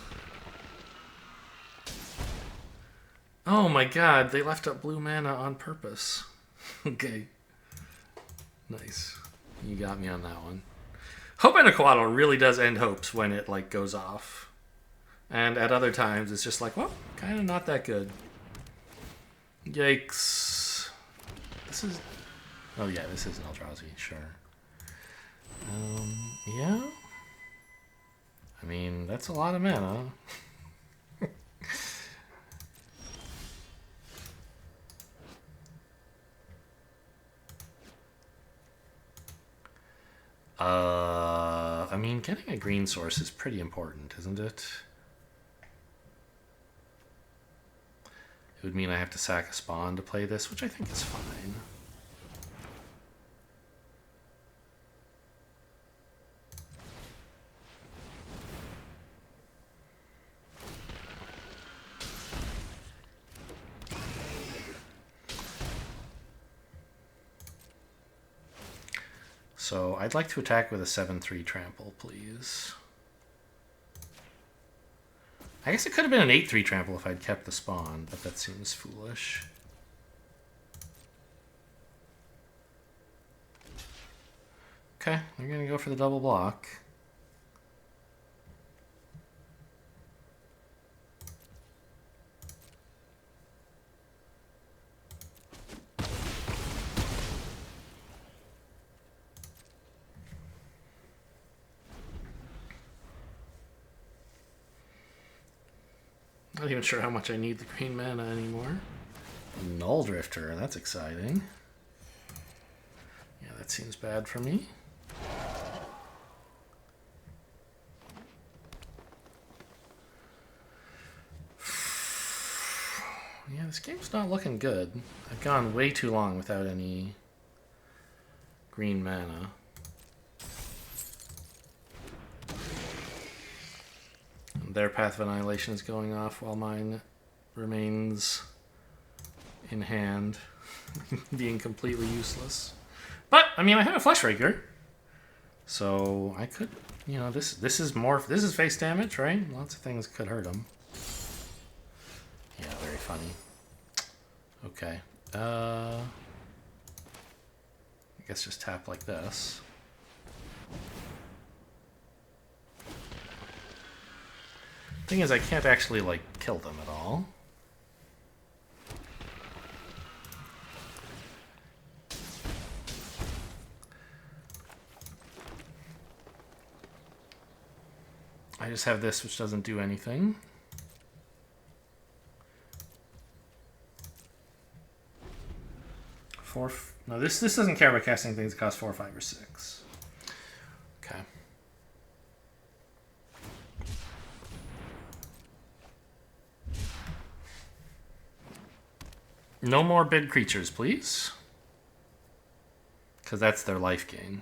A: Oh my god, they left up blue mana on purpose. Okay. Nice. You got me on that one. Hope and Aquaddle really does end hopes when it, like, goes off. And at other times, it's just like, well, kind of not that good. Yikes. This is... Oh yeah, this is Eldrazi, sure. Yeah? I mean, that's a lot of mana. I mean, getting a green source is pretty important, isn't it? It would mean I have to sack a spawn to play this, which I think is fine. So I'd like to attack with a 7/3 trample, please. I guess it could have been an 8/3 trample if I'd kept the spawn, but that seems foolish. Okay, we're gonna go for the double block. Not even sure how much I need the green mana anymore. Null Drifter, that's exciting. Yeah, that seems bad for me. Yeah, this game's not looking good. I've gone way too long without any green mana. Their Path of Annihilation is going off while mine remains in hand, being completely useless. But, I mean, I have a Fleshraker, so I could, you know, this is face damage, right? Lots of things could hurt him. Yeah, very funny. Okay. I guess just tap like this. Thing is, I can't actually, like, kill them at all. I just have this, which doesn't do anything. No, this doesn't care about casting things that cost 4, 5, or 6. Okay. No more big creatures, please. Because that's their life gain.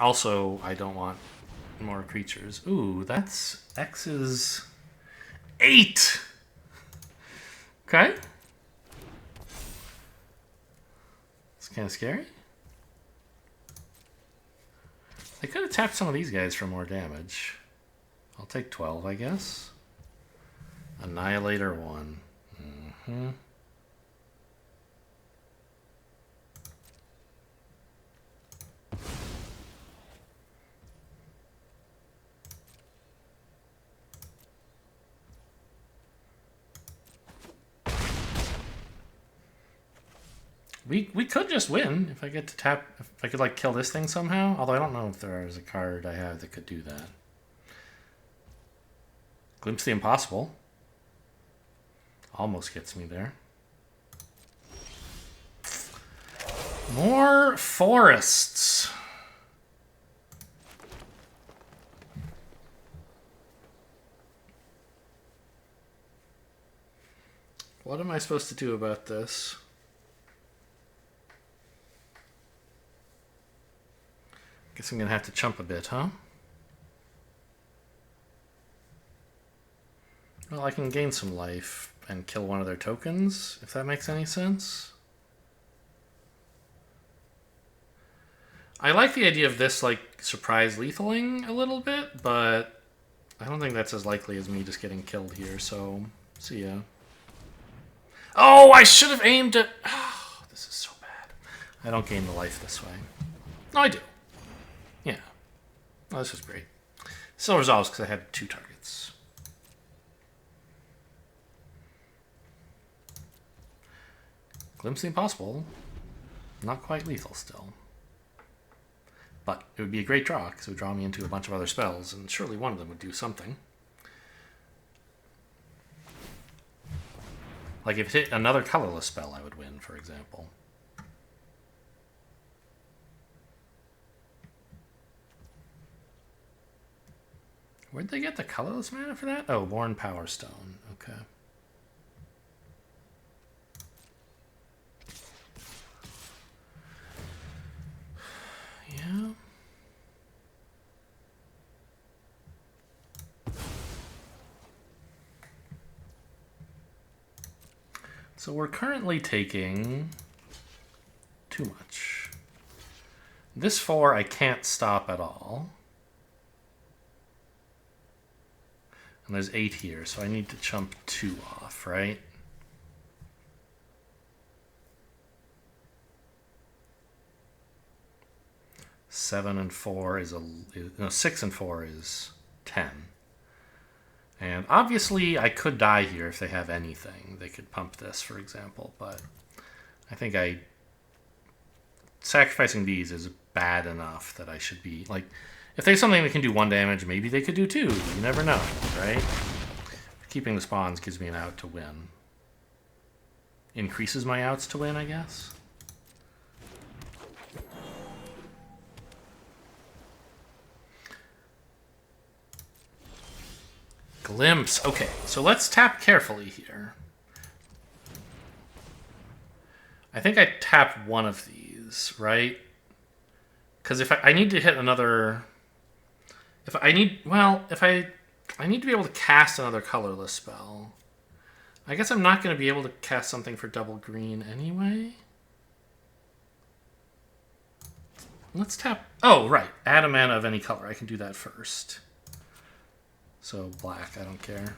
A: Also, I don't want more creatures. Ooh, that's X's 8! Okay. kind of scary. I could have tapped some of these guys for more damage. I'll take 12, I guess. Annihilator 1. Mm-hmm. We could just win if I get to tap, if I could like kill this thing somehow. Although I don't know if there is a card I have that could do that. Glimpse the Impossible. Almost gets me there. More forests. What am I supposed to do about this? Guess I'm gonna have to chump a bit, huh? Well, I can gain some life and kill one of their tokens, if that makes any sense. I like the idea of this, like, surprise lethaling a little bit, but I don't think that's as likely as me just getting killed here, so see ya. Oh, I should have aimed at... Oh, this is so bad. I don't gain the life this way. No, I do. Yeah. Oh, this is great. Still resolves because I had 2 targets. Glimpse the Impossible. Not quite lethal still. But it would be a great draw because it would draw me into a bunch of other spells, and surely one of them would do something. Like if it hit another colorless spell, I would win, for example. Where'd they get the colorless mana for that? Oh, Lorn Power Stone. Okay. Yeah. So we're currently taking too much. This 4 I can't stop at all. And there's 8 here, so I need to chump 2 off, right? Seven and 4 is no, 6 and 4 is 10. And obviously I could die here if they have anything. They could pump this, for example, but I think sacrificing these is bad enough that I should be, like, if there's something that can do 1 damage, maybe they could do 2. You never know, right? Keeping the spawns gives me an out to win. Increases my outs to win, I guess. Glimpse. Okay, so let's tap carefully here. I think I tap one of these, right? Because if I need to hit another... I need to be able to cast another colorless spell. I guess I'm not going to be able to cast something for double green anyway. Let's tap... Oh, right. Add a mana of any color. I can do that first. So black, I don't care.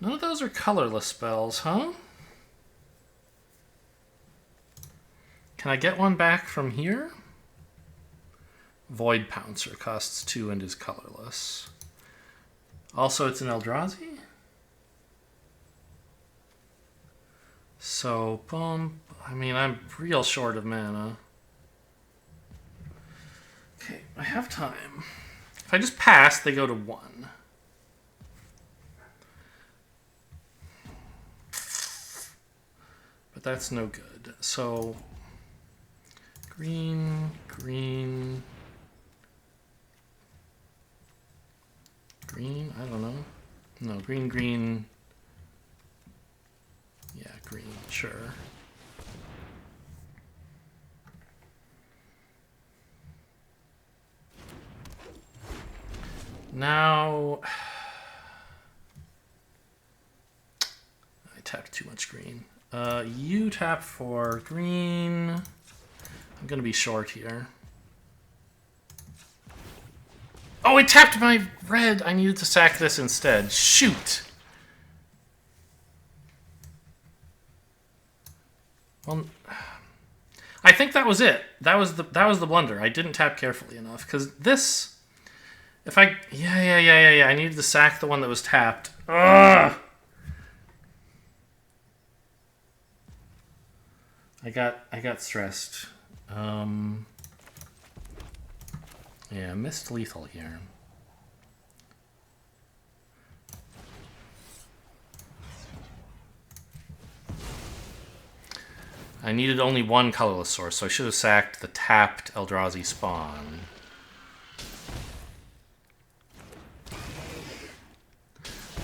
A: None of those are colorless spells, huh? Can I get one back from here? Void Pouncer costs 2 and is colorless. Also, it's an Eldrazi. So, boom. I mean, I'm real short of mana. Okay, I have time. If I just pass, they go to 1. But that's no good. So, green, green, green, I don't know. No, green, green. Yeah, green, sure. Now, tapped too much green. You tap for green. I'm gonna be short here. Oh, it tapped my red. I needed to sack this instead. Shoot. Well, I think that was it. That was the blunder. I didn't tap carefully enough because this. If I yeah. I needed to sack the one that was tapped. Ugh. I got stressed. Yeah, missed lethal here. I needed only one colorless source, so I should have sacked the tapped Eldrazi spawn.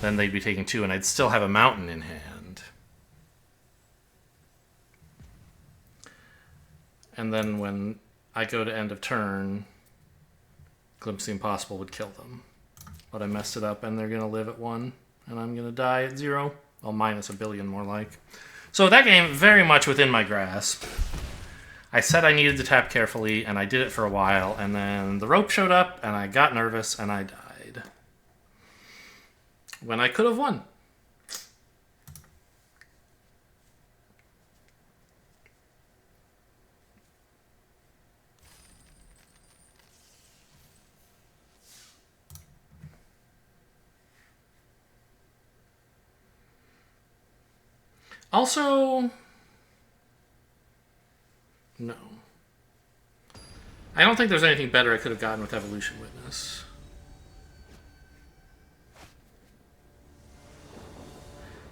A: Then they'd be taking 2, and I'd still have a mountain in hand. And then when I go to end of turn, Glimpse the Impossible would kill them. But I messed it up, and they're going to live at 1, and I'm going to die at 0. Well, minus a billion, more like. So that game, very much within my grasp. I said I needed to tap carefully, and I did it for a while, and then the rope showed up, and I got nervous, and I died. When I could have won. Also, no. I don't think there's anything better I could have gotten with Evolution Witness.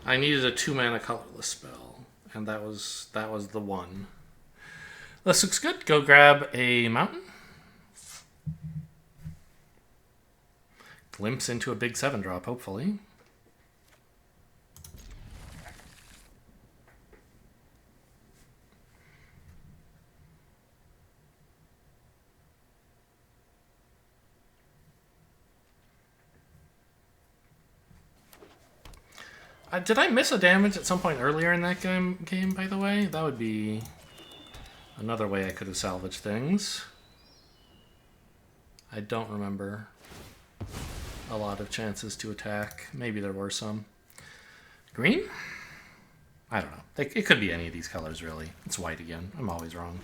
A: I needed a 2-mana colorless spell, and that was the one. This looks good. Go grab a mountain. Glimpse into a big 7-drop, hopefully. Did I miss a damage at some point earlier in that game, by the way? That would be another way I could have salvaged things. I don't remember a lot of chances to attack. Maybe there were some. Green? I don't know. It could be any of these colors, really. It's white again. I'm always wrong.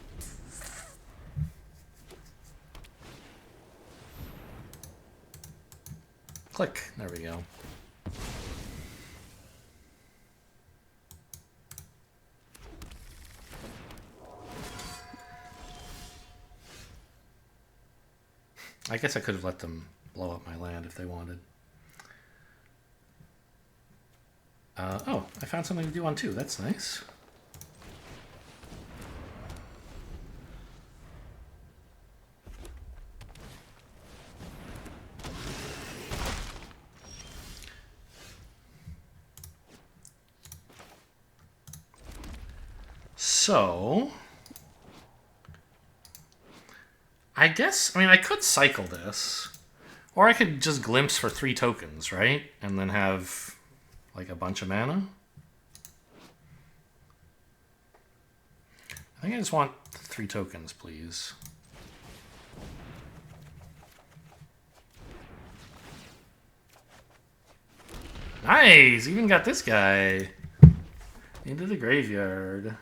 A: Click. There we go. I guess I could have let them blow up my land if they wanted. Oh, I found something to do on 2. That's nice. So, I guess, I could cycle this. Or I could just glimpse for 3 tokens, right? And then have, like, a bunch of mana. I think I just want 3 tokens, please. Nice! Even got this guy into the graveyard.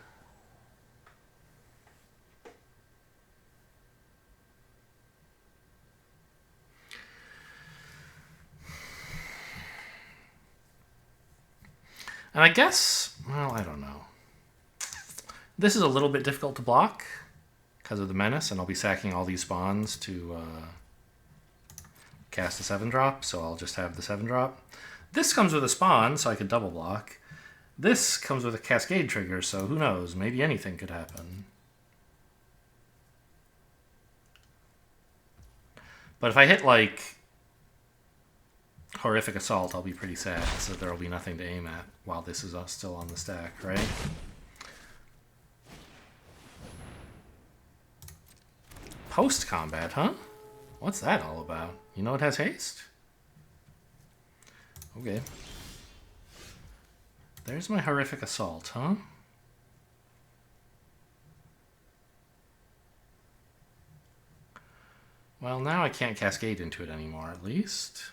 A: And I guess, well, I don't know. This is a little bit difficult to block because of the menace, and I'll be sacking all these spawns to cast a 7-drop, so I'll just have the 7-drop. This comes with a spawn, so I could double block. This comes with a cascade trigger, so who knows? Maybe anything could happen. But if I hit, like, Horrific Assault, I'll be pretty sad, so there will be nothing to aim at while this is still on the stack, right? Post-combat, huh? What's that all about? You know it has haste? Okay. There's my horrific assault, huh? Well, now I can't cascade into it anymore, at least.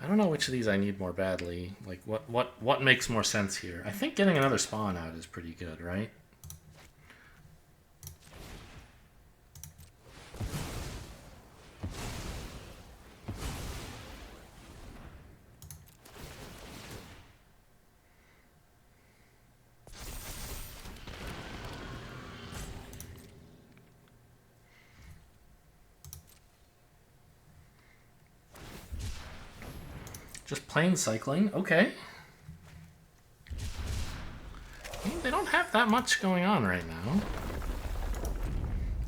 A: I don't know which of these I need more badly. Like, what makes more sense here? I think getting another spawn out is pretty good, right? Just plain cycling, okay. I mean, they don't have that much going on right now.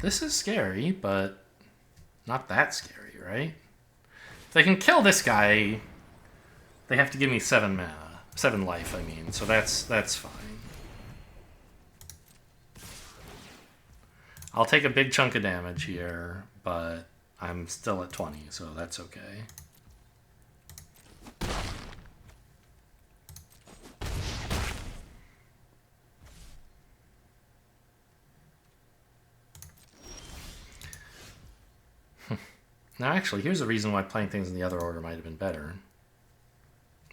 A: This is scary, but not that scary, right? If they can kill this guy, they have to give me 7 mana. 7 life, I mean, so that's fine. I'll take a big chunk of damage here, but I'm still at 20, so that's okay. Now, actually, here's a reason why playing things in the other order might have been better.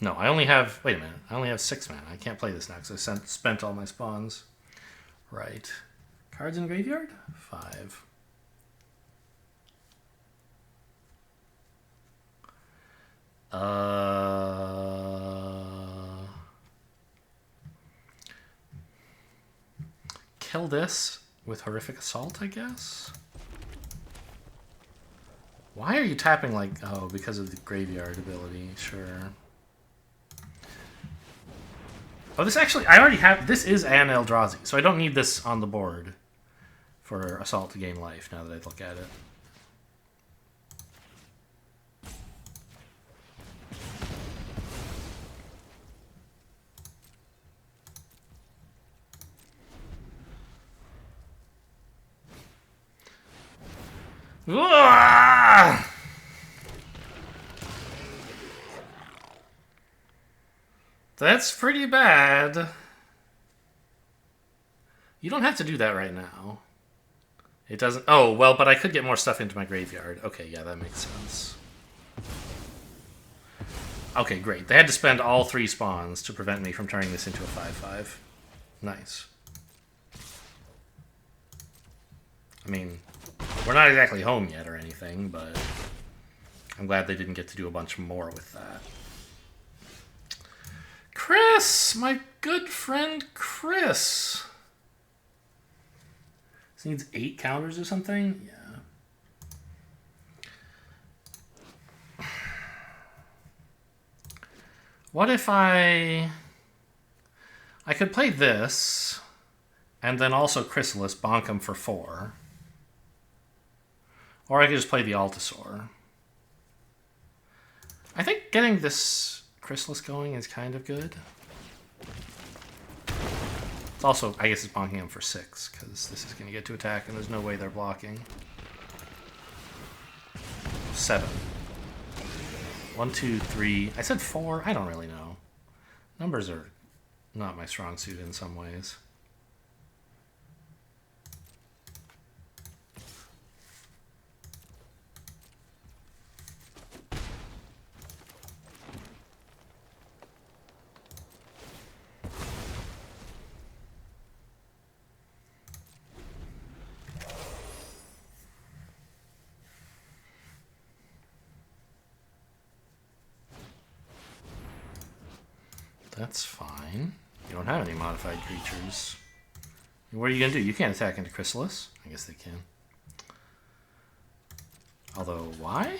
A: No, I only have... Wait a minute. I only have 6 mana. I can't play this now because I spent all my spawns. Right. Cards in graveyard? 5. Kill this with Horrific Assault, I guess? Why are you tapping like... Oh, because of the graveyard ability. Sure. Oh, this actually... I already have... This is an Eldrazi, so I don't need this on the board for Assault to gain life, now that I look at it. That's pretty bad. You don't have to do that right now. It doesn't... Oh, well, but I could get more stuff into my graveyard. Okay, yeah, that makes sense. Okay, great. They had to spend all 3 spawns to prevent me from turning this into a 5/5. Nice. I mean, we're not exactly home yet or anything, but I'm glad they didn't get to do a bunch more with that. Chris! My good friend Chris! This needs 8 counters or something? Yeah. What if I could play this, and then also Chrysalis, bonk him for 4. Or I could just play the Altasaur. I think getting this Chrysalis going is kind of good. It's also, I guess it's bonking him for 6, because this is going to get to attack, and there's no way they're blocking. 7. 1, 2, 3. I said 4. I don't really know. Numbers are not my strong suit in some ways. That's fine. You don't have any modified creatures. What are you going to do? You can't attack into Chrysalis. I guess they can. Although, why?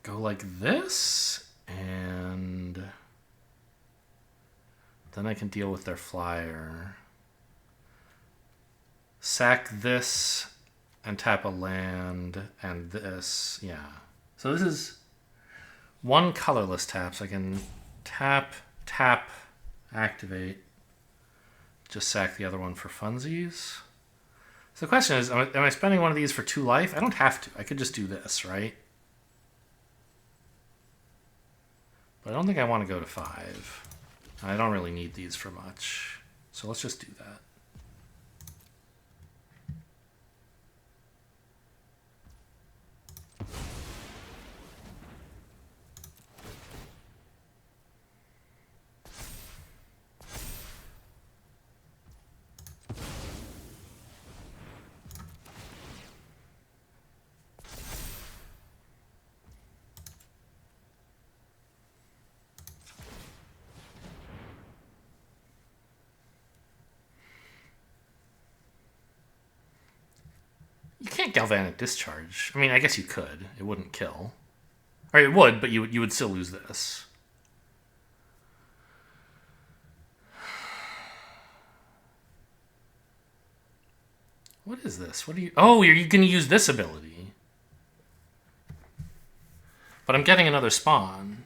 A: Go like this, and Then I can deal with their flyer. Sack this and tap a land and this. Yeah. So this is one colorless tap. So I can tap, tap, activate. Just sack the other one for funsies. So the question is, am I spending one of these for 2 life? I don't have to. I could just do this, right? But I don't think I want to go to 5. I don't really need these for much. So let's just do that. You can't galvanic discharge. I mean, I guess you could. It wouldn't kill. Or it would, but you would still lose this. What is this? What are you... Oh, you're going to use this ability. But I'm getting another spawn.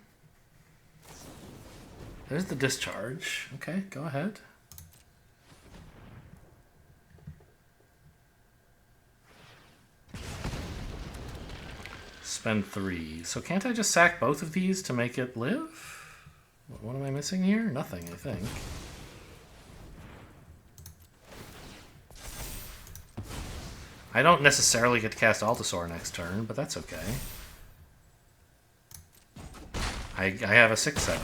A: There's the discharge. Okay, go ahead. Spend 3. So can't I just sack both of these to make it live? What am I missing here? Nothing, I think. I don't necessarily get to cast Altasaur next turn, but that's okay. I have a 6/7.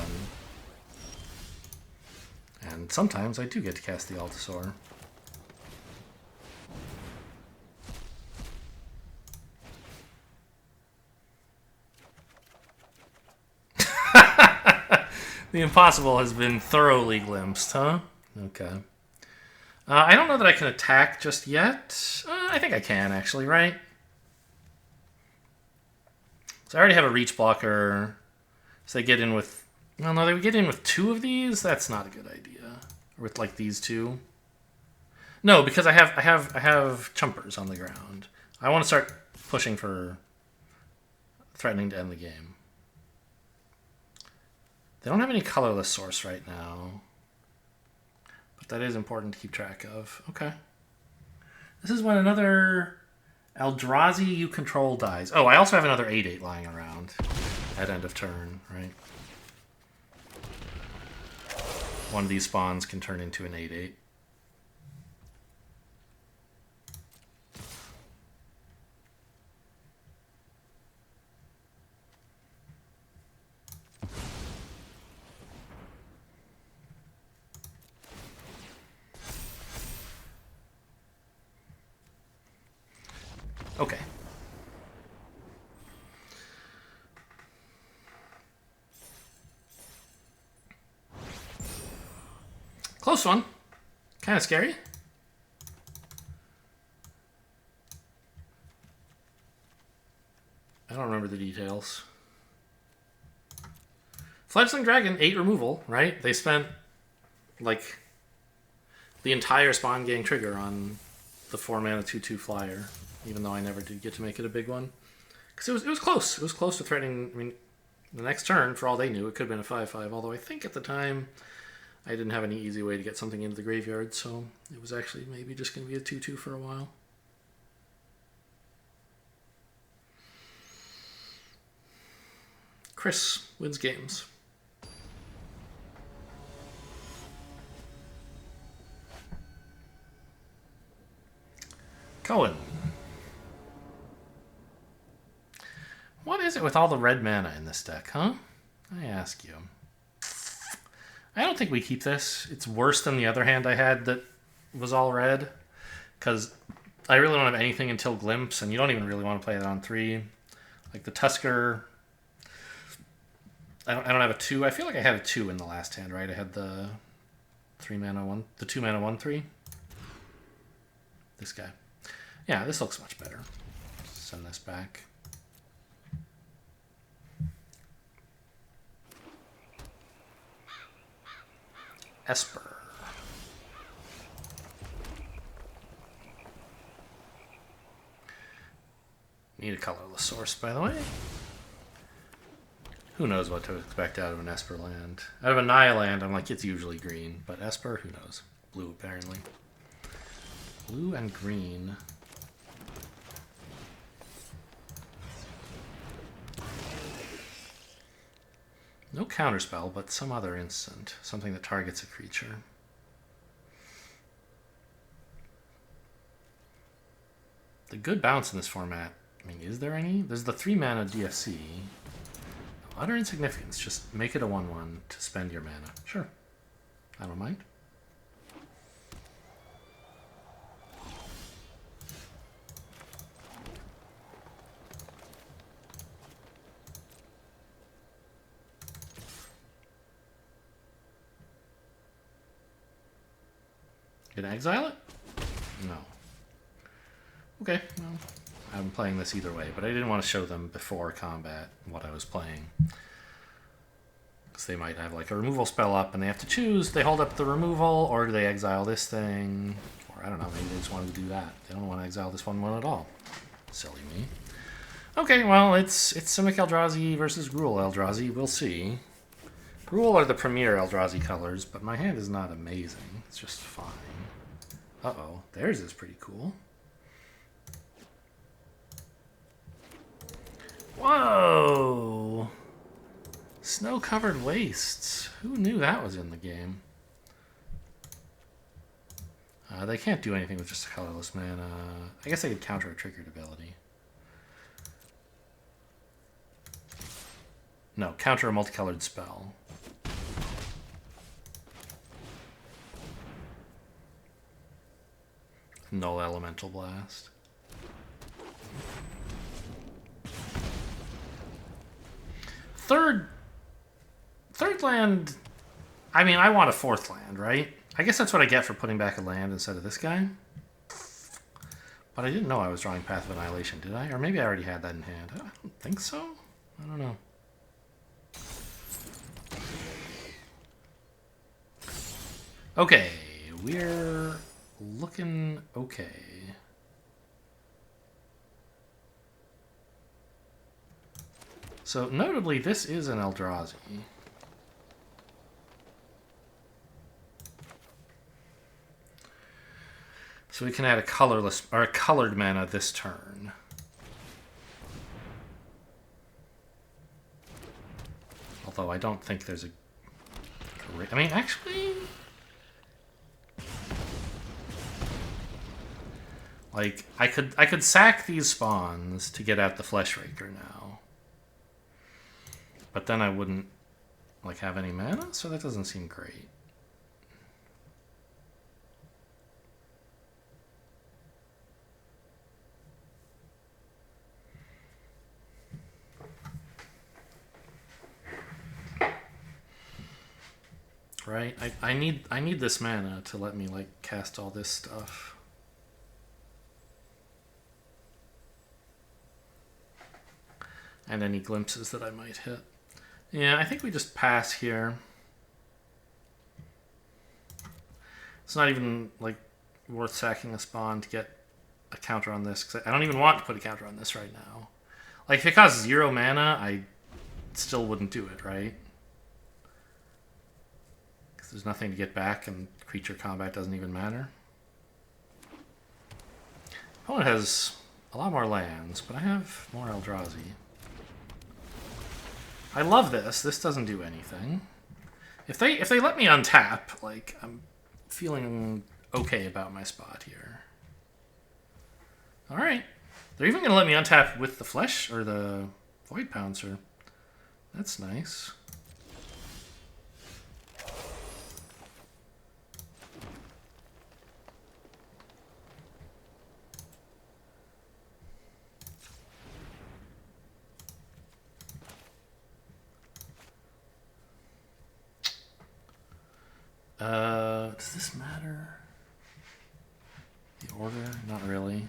A: And sometimes I do get to cast the Altasaur. The impossible has been thoroughly glimpsed, huh? Okay. I don't know that I can attack just yet. I think I can, actually, right? So I already have a reach blocker. So they get in with... No, they would get in with 2 of these? That's not a good idea. Or with, like, these 2. No, because I have chumpers on the ground. I want to start pushing for threatening to end the game. They don't have any colorless source right now. But that is important to keep track of. Okay. This is when another Eldrazi you control dies. Oh, I also have another 8/8 lying around at end of turn, right? One of these spawns can turn into an 8/8. Okay. Close one. Kind of scary. I don't remember the details. Fledgling Dragon, 8 removal, right? They spent, like, the entire spawn gang trigger on the 4-mana 2/2 flyer. Even though I never did get to make it a big one. Because it was close. It was close to threatening... I mean, the next turn, for all they knew, it could have been a 5/5. Although I think at the time, I didn't have any easy way to get something into the graveyard. So it was actually maybe just going to be a 2/2 for a while. Chris wins games. Cohen. What is it with all the red mana in this deck, huh? I ask you. I don't think we keep this. It's worse than the other hand I had that was all red. Because I really don't have anything until Glimpse, and you don't even really want to play that on 3. Like the Tusker... I don't have a 2. I feel like I had a 2 in the last hand, right? I had the 3-mana 1... The 2-mana 1/3. This guy. Yeah, this looks much better. Send this back. Esper. Need a colorless source, by the way. Who knows what to expect out of an Esper land. Out of a Naya land, I'm like, it's usually green. But Esper, who knows? Blue, apparently. Blue and green. No counterspell, but some other instant. Something that targets a creature. The good bounce in this format, I mean, is there any? There's the 3 mana DFC. Utter insignificance. Just make it a 1/1 to spend your mana. Sure. I don't mind. Gonna exile it? No. Okay, well, I'm playing this either way, but I didn't want to show them before combat what I was playing. Because they might have like a removal spell up and they have to choose. They hold up the removal, or do they exile this thing? Or I don't know, maybe they just wanted to do that. They don't want to exile this 1/1 at all. Silly me. Okay, well, it's Simic Eldrazi versus Gruul Eldrazi. We'll see. Gruul are the premier Eldrazi colors, but my hand is not amazing. It's just fine. Uh-oh, theirs is pretty cool. Whoa! Snow-covered wastes. Who knew that was in the game? They can't do anything with just a colorless mana. I guess they could counter a triggered ability. No, counter a multicolored spell. Null Elemental Blast. Third land, I mean, I want a 4th land, right? I guess that's what I get for putting back a land instead of this guy. But I didn't know I was drawing Path of Annihilation, did I? Or maybe I already had that in hand. I don't think so. I don't know. Okay, we're looking okay. So, notably, this is an Eldrazi. So we can add a colorless, or a colored mana this turn. Although I don't think there's a great, I mean, actually, like, I could sack these spawns to get out the Fleshraker now. But then I wouldn't, like, have any mana, so that doesn't seem great. Right? I need this mana to let me, like, cast all this stuff. And any glimpses that I might hit. Yeah, I think we just pass here. It's not even, like, worth sacking a spawn to get a counter on this, because I don't even want to put a counter on this right now. Like, if it costs 0 mana, I still wouldn't do it, right? Because there's nothing to get back, and creature combat doesn't even matter. Opponent has a lot more lands, but I have more Eldrazi. I love this. This doesn't do anything. If they let me untap, like, I'm feeling okay about my spot here. All right. They're even going to let me untap with the Flesh or the Void Pouncer. That's nice. Does this matter? The order? Not really.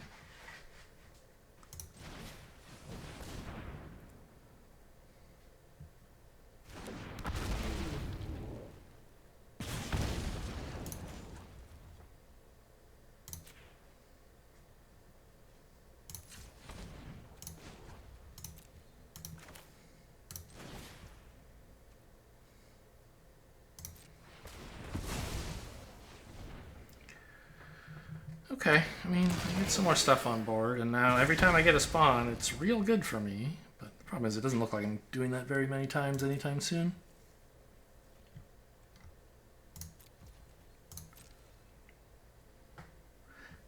A: Okay, I mean, I get some more stuff on board, and now every time I get a spawn, it's real good for me. But the problem is it doesn't look like I'm doing that very many times anytime soon.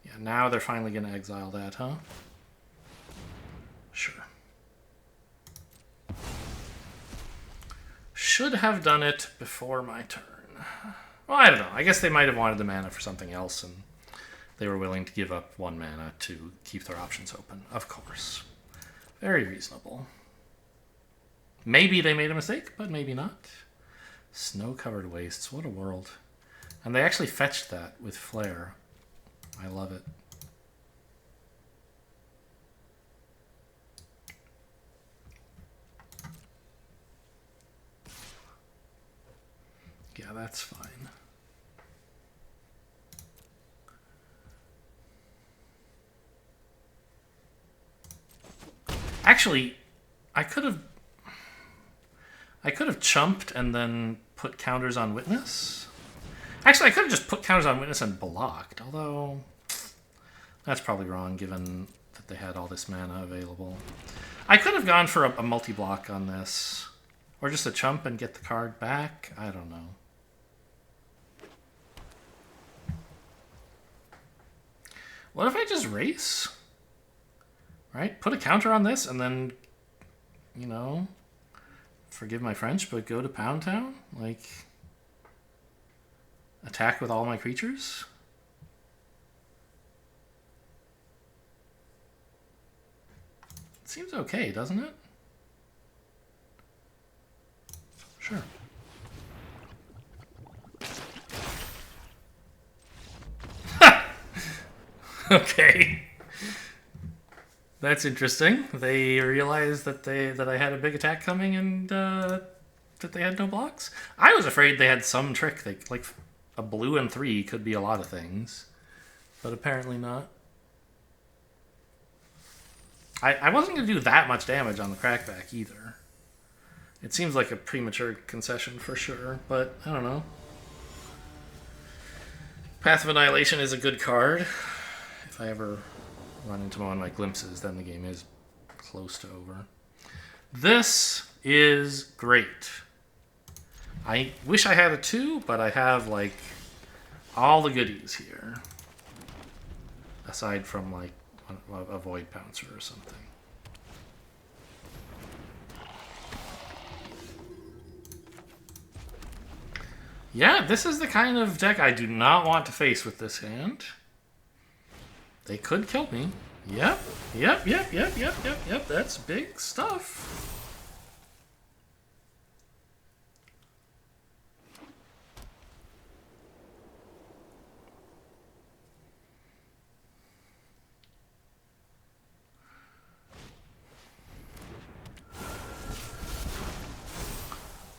A: Yeah, now they're finally going to exile that, huh? Sure. Should have done it before my turn. Well, I don't know. I guess they might have wanted the mana for something else, and they were willing to give up 1 mana to keep their options open. Of course. Very reasonable. Maybe they made a mistake, but maybe not. Snow-covered wastes. What a world. And they actually fetched that with Flare. I love it. Yeah, that's fine. Actually, I could have chumped and then put counters on Witness. Actually, I could have just put counters on Witness and blocked, although that's probably wrong given that they had all this mana available. I could have gone for a multi-block on this, or just a chump and get the card back. I don't know. What if I just race? Right? Put a counter on this and then, you know, forgive my French, but go to Pound Town? Like, attack with all my creatures? It seems okay, doesn't it? Sure. Okay. That's interesting. They realized that I had a big attack coming and that they had no blocks. I was afraid they had some trick. Like a blue and 3 could be a lot of things, but apparently not. I wasn't going to do that much damage on the crackback either. It seems like a premature concession for sure, but I don't know. Path of Annihilation is a good card. If I ever run into one of my glimpses, then the game is close to over. This is great. I wish I had a 2, but I have like all the goodies here. Aside from like a Void Pouncer or something. Yeah, this is the kind of deck I do not want to face with this hand. They could kill me. Yep. That's big stuff.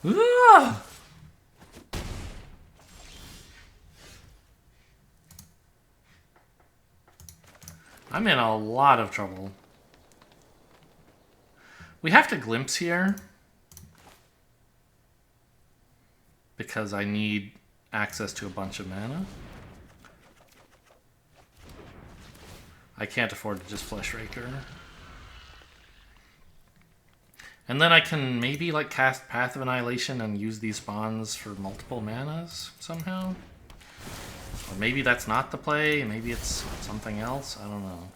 A: Ah! I'm in a lot of trouble. We have to glimpse here because I need access to a bunch of mana. I can't afford to just Flesh Raker. And then I can maybe like cast Path of Annihilation and use these spawns for multiple manas somehow. Or maybe that's not the play. Maybe it's something else. I don't know.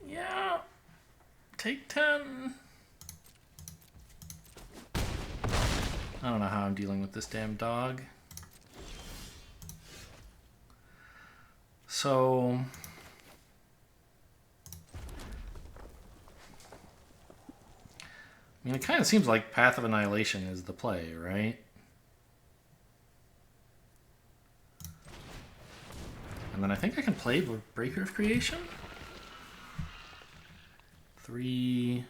A: Yeah. Take 10. I don't know how I'm dealing with this damn dog. So... I mean, it kind of seems like Path of Annihilation is the play, right? And then I think I can play Breaker of Creation? 3...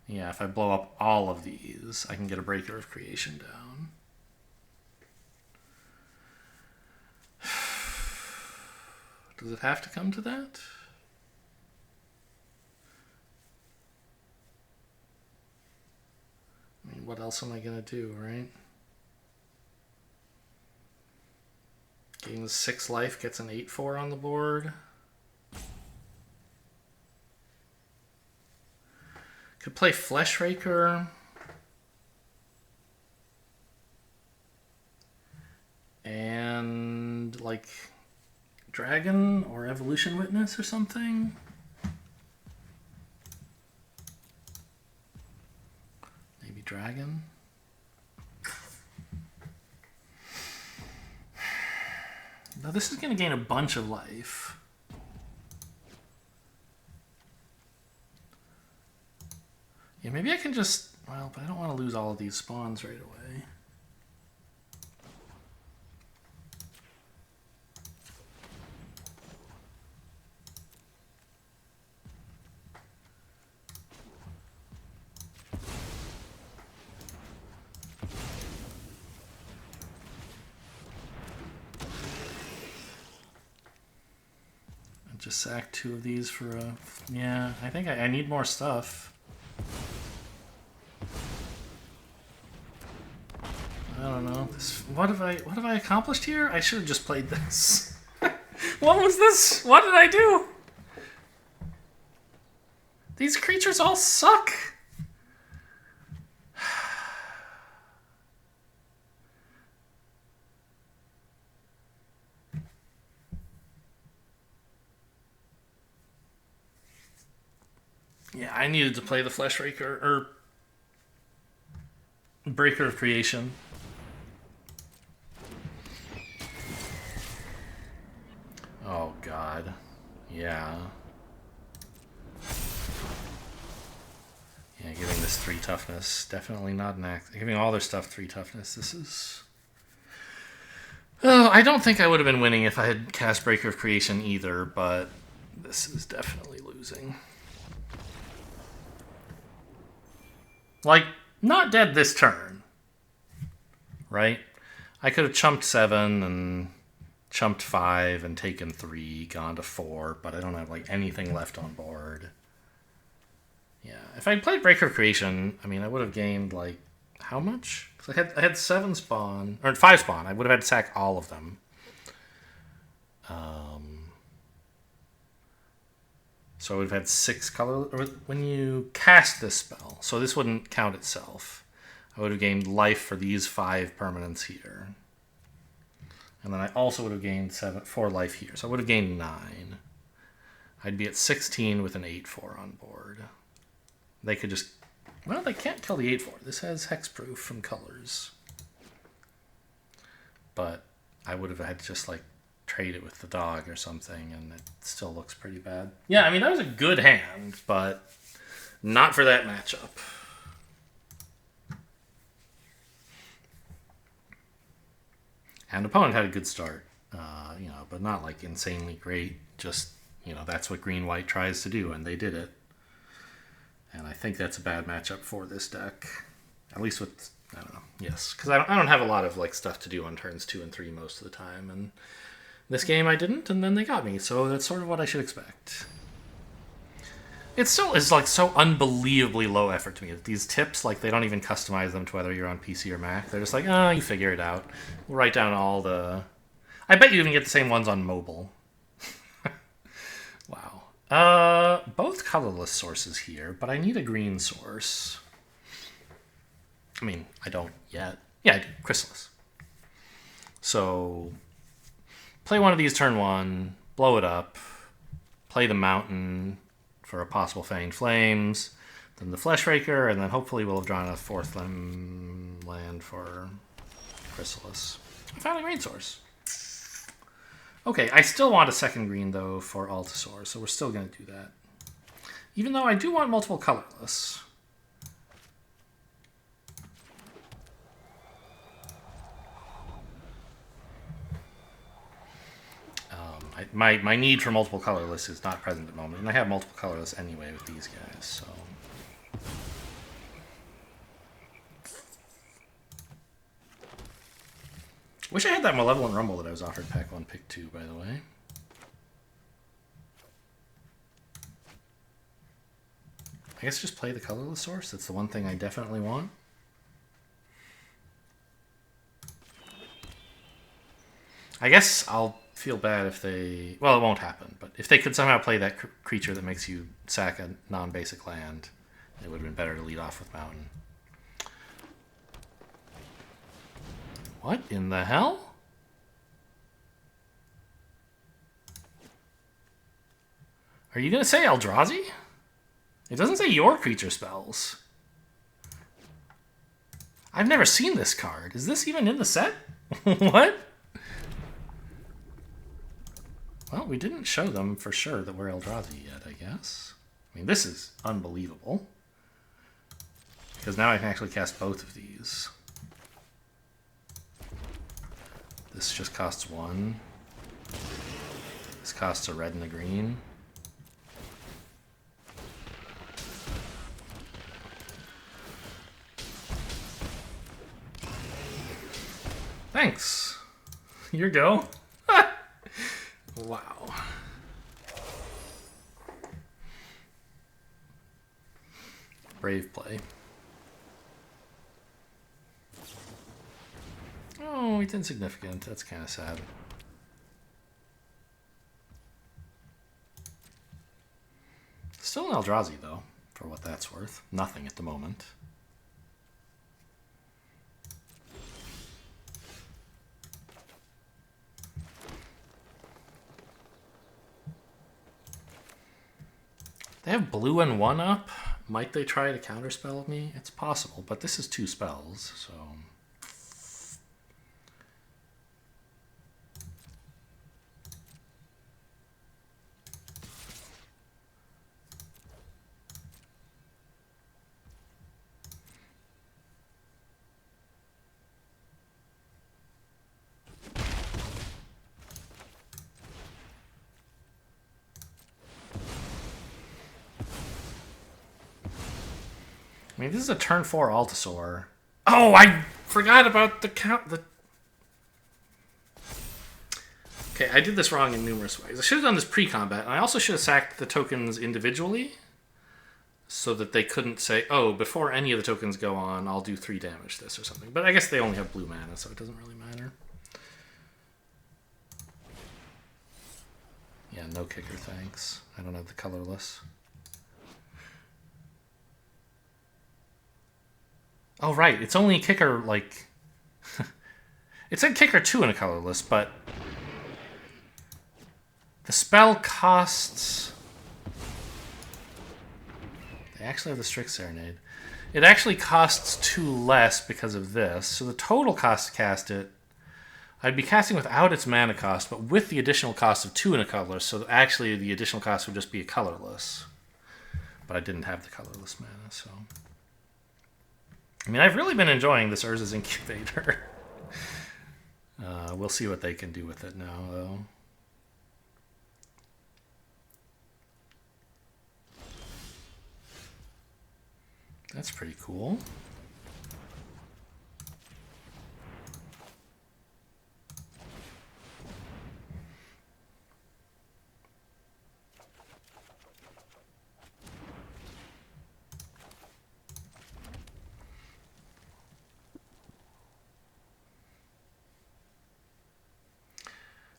A: Yeah, if I blow up all of these, I can get a Breaker of Creation down. Does it have to come to that? I mean, what else am I going to do, right? Gains 6 life, gets an 8/4 on the board. Could play Fleshraker. And like Dragon or Evolution Witness or something. Maybe Dragon. Now this is going to gain a bunch of life. Yeah, maybe I can just... Well, but I don't want to lose all of these spawns right away. Just sack 2 of these for a... Yeah, I think I need more stuff. I don't know. What have I accomplished here? I should have just played this. What was this? What did I do? These creatures all suck. Yeah, I needed to play the Fleshraker, or Breaker of Creation. Oh, God. Yeah. Yeah, giving this 3 toughness. Definitely not an act. Giving all their stuff 3 toughness. This is... Oh, I don't think I would have been winning if I had cast Breaker of Creation either, but this is definitely losing. Like, not dead this turn, right? I could have chumped 7 and chumped 5 and taken 3, gone to 4, but I don't have, like, anything left on board. Yeah, if I played Breaker of Creation, I mean, I would have gained, like, how much? 'Cause I had 7 spawn, or 5 spawn. I would have had to sack all of them. So I would have had 6 color... When you cast this spell, so this wouldn't count itself, I would have gained life for these 5 permanents here. And then I also would have gained 4 life here. So I would have gained 9. I'd be at 16 with an 8/4 on board. They could just... Well, they can't kill the 8/4. This has hexproof from colors. But I would have had to just, like, trade it with the dog or something, and it still looks pretty bad. Yeah, I mean, that was a good hand, but not for that matchup. And opponent had a good start, you know, but not, like, insanely great. Just, you know, that's what green-white tries to do, and they did it. And I think that's a bad matchup for this deck. At least with, I don't know, yes. Because I don't have a lot of, like, stuff to do on turns 2 and 3 most of the time, and this game I didn't, and then they got me, so that's sort of what I should expect. It still is, like, so unbelievably low effort to me. These tips, like, they don't even customize them to whether you're on PC or Mac. They're just like, oh, you figure it out. We'll write down all the... I bet you even get the same ones on mobile. Wow. Both colorless sources here, but I need a green source. I mean, I don't yet. Yeah, I do. Chrysalis. So... Play one of these turn 1, blow it up, play the mountain for a possible Fanged Flames, then the Fleshraker, and then hopefully we'll have drawn a 4th land for Chrysalis. I found a green source. Okay, I still want a 2nd green, though, for Altasaur, so we're still going to do that. Even though I do want multiple colorless. My need for multiple colorless is not present at the moment, and I have multiple colorless anyway with these guys, so... Wish I had that Malevolent Rumble that I was offered pack 1, pick 2, by the way. I guess just play the colorless source. That's the one thing I definitely want. I guess I'll feel bad if they... Well, it won't happen, but if they could somehow play that creature that makes you sack a non-basic land, it would have been better to lead off with Mountain. What in the hell? Are you going to say Eldrazi? It doesn't say your creature spells. I've never seen this card. Is this even in the set? What? Well, we didn't show them for sure that we're Eldrazi yet, I guess. I mean, this is unbelievable. Because now I can actually cast both of these. This just costs 1. This costs a red and a green. Thanks. Here you go. Wow. Brave play. Oh, it's insignificant. That's kind of sad. Still an Eldrazi, though, for what that's worth. Nothing at the moment. They have blue and 1 up. Might they try to counterspell me? It's possible, but this is 2 spells, so... I mean, this is a turn 4 Altasaur. Oh, I forgot about the count. Okay, I did this wrong in numerous ways. I should have done this pre-combat, and I also should have sacked the tokens individually so that they couldn't say, oh, before any of the tokens go on, I'll do 3 damage this or something. But I guess they only have blue mana, so it doesn't really matter. Yeah, no kicker, thanks. I don't have the colorless. Oh, right. It's only kicker, like... it said kicker 2 in a colorless, but... the spell costs... They actually have the Strict Serenade. It actually costs 2 less because of this. So the total cost to cast it... I'd be casting without its mana cost, but with the additional cost of 2 in a colorless. So actually the additional cost would just be a colorless. But I didn't have the colorless mana, so... I mean, I've really been enjoying this Urza's Incubator. We'll see what they can do with it now, though. That's pretty cool.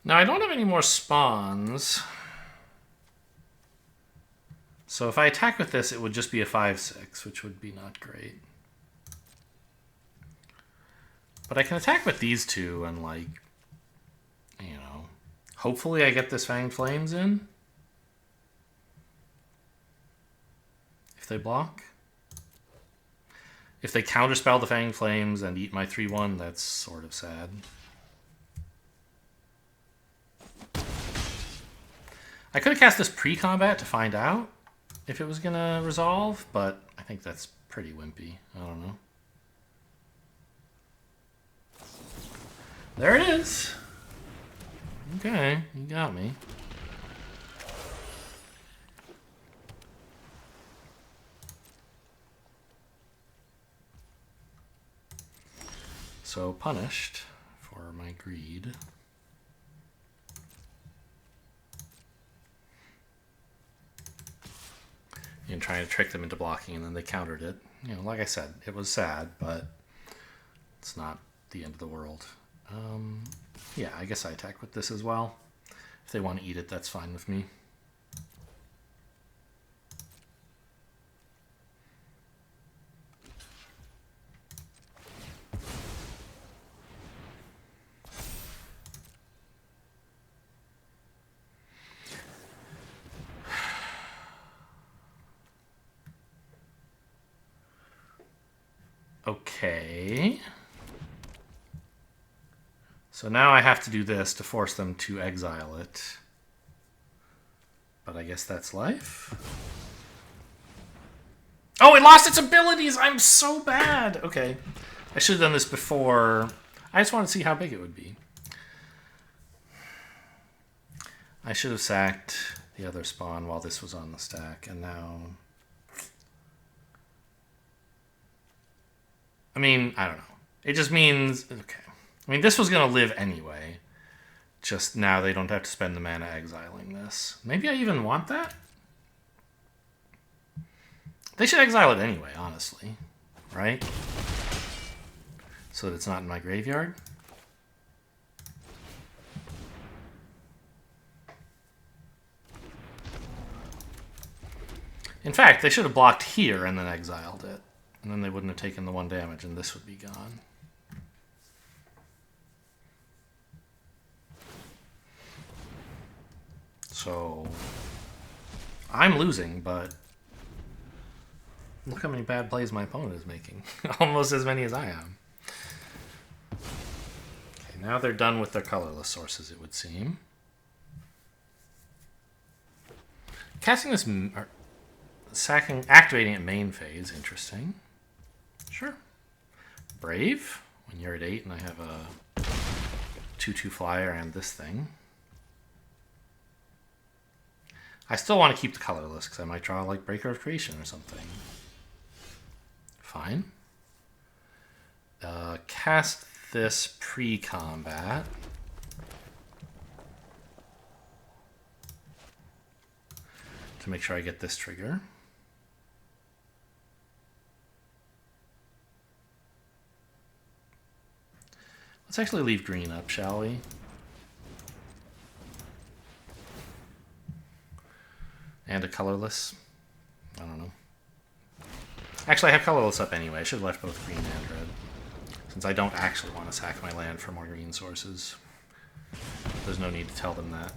A: Now, I don't have any more spawns. So if I attack with this, it would just be a 5/6, which would be not great. But I can attack with these 2 and, like, you know, hopefully I get this Fanged Flames in. If they block. If they counterspell the Fanged Flames and eat my 3/1, that's sort of sad. I could have cast this pre-combat to find out if it was going to resolve, but I think that's pretty wimpy. I don't know. There it is. Okay, you got me. So punished for my greed. And trying to trick them into blocking, and then they countered it. You know, like I said, it was sad, but it's not the end of the world. Yeah, I guess I attack with this as well. If they want to eat it, that's fine with me. Okay. So now I have to do this to force them to exile it. But I guess that's life. Oh, it lost its abilities! I'm so bad! Okay. I should have done this before. I just want to see how big it would be. I should have sacked the other spawn while this was on the stack, and now... I mean, I don't know. It just means... Okay. I mean, this was going to live anyway. Just now they don't have to spend the mana exiling this. Maybe I even want that? They should exile it anyway, honestly. Right? So that it's not in my graveyard. In fact, they should have blocked here and then exiled it. And then they wouldn't have taken the 1 damage, and this would be gone. So, I'm losing, but look how many bad plays my opponent is making. Almost as many as I am. Okay, now they're done with their colorless sources, it would seem. Casting this... Sacking, activating at main phase, interesting. Sure. Brave, when you're at 8 and I have a 2/2 flyer and this thing. I still want to keep the colorless because I might draw like Breaker of Creation or something. Fine. Cast this pre-combat. To make sure I get this trigger. Let's actually leave green up, shall we? And a colorless. I don't know. Actually, I have colorless up anyway. I should have left both green and red. Since I don't actually want to sack my land for more green sources. There's no need to tell them that.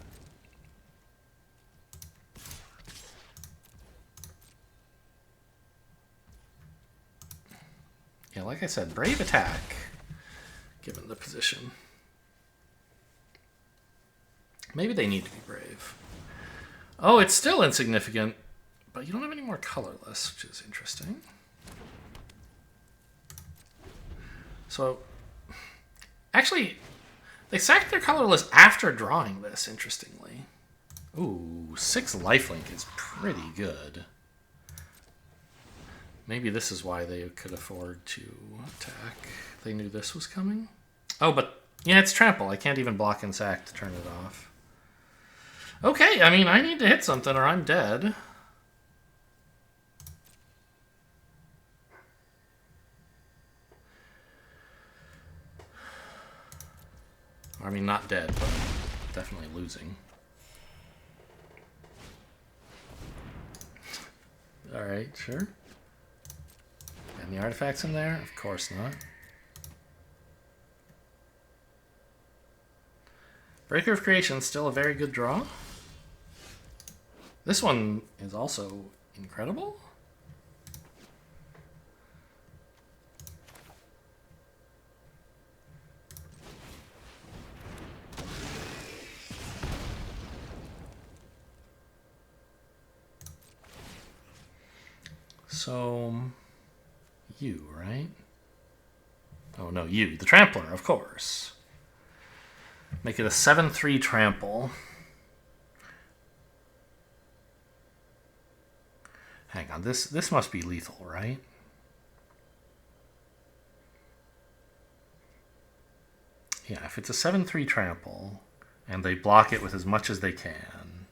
A: Yeah, like I said, brave attack, given the position. Maybe they need to be brave. Oh, it's still insignificant, but you don't have any more colorless, which is interesting. So, actually, they sacked their colorless after drawing this, interestingly. Ooh, 6 lifelink is pretty good. Maybe this is why they could afford to attack. They knew this was coming. Oh, but yeah, it's trample. I can't even block and sack to turn it off. Okay, I mean, I need to hit something or I'm dead. I mean, not dead, but definitely losing. Alright, sure. Any artifacts in there? Of course not. Breaker of Creation, still a very good draw. This one is also incredible. So, you, right? Oh no, you, the Trampler, of course. Make it a 7/3 trample. Hang on, this must be lethal, right? Yeah, if it's a 7/3 trample, and they block it with as much as they can,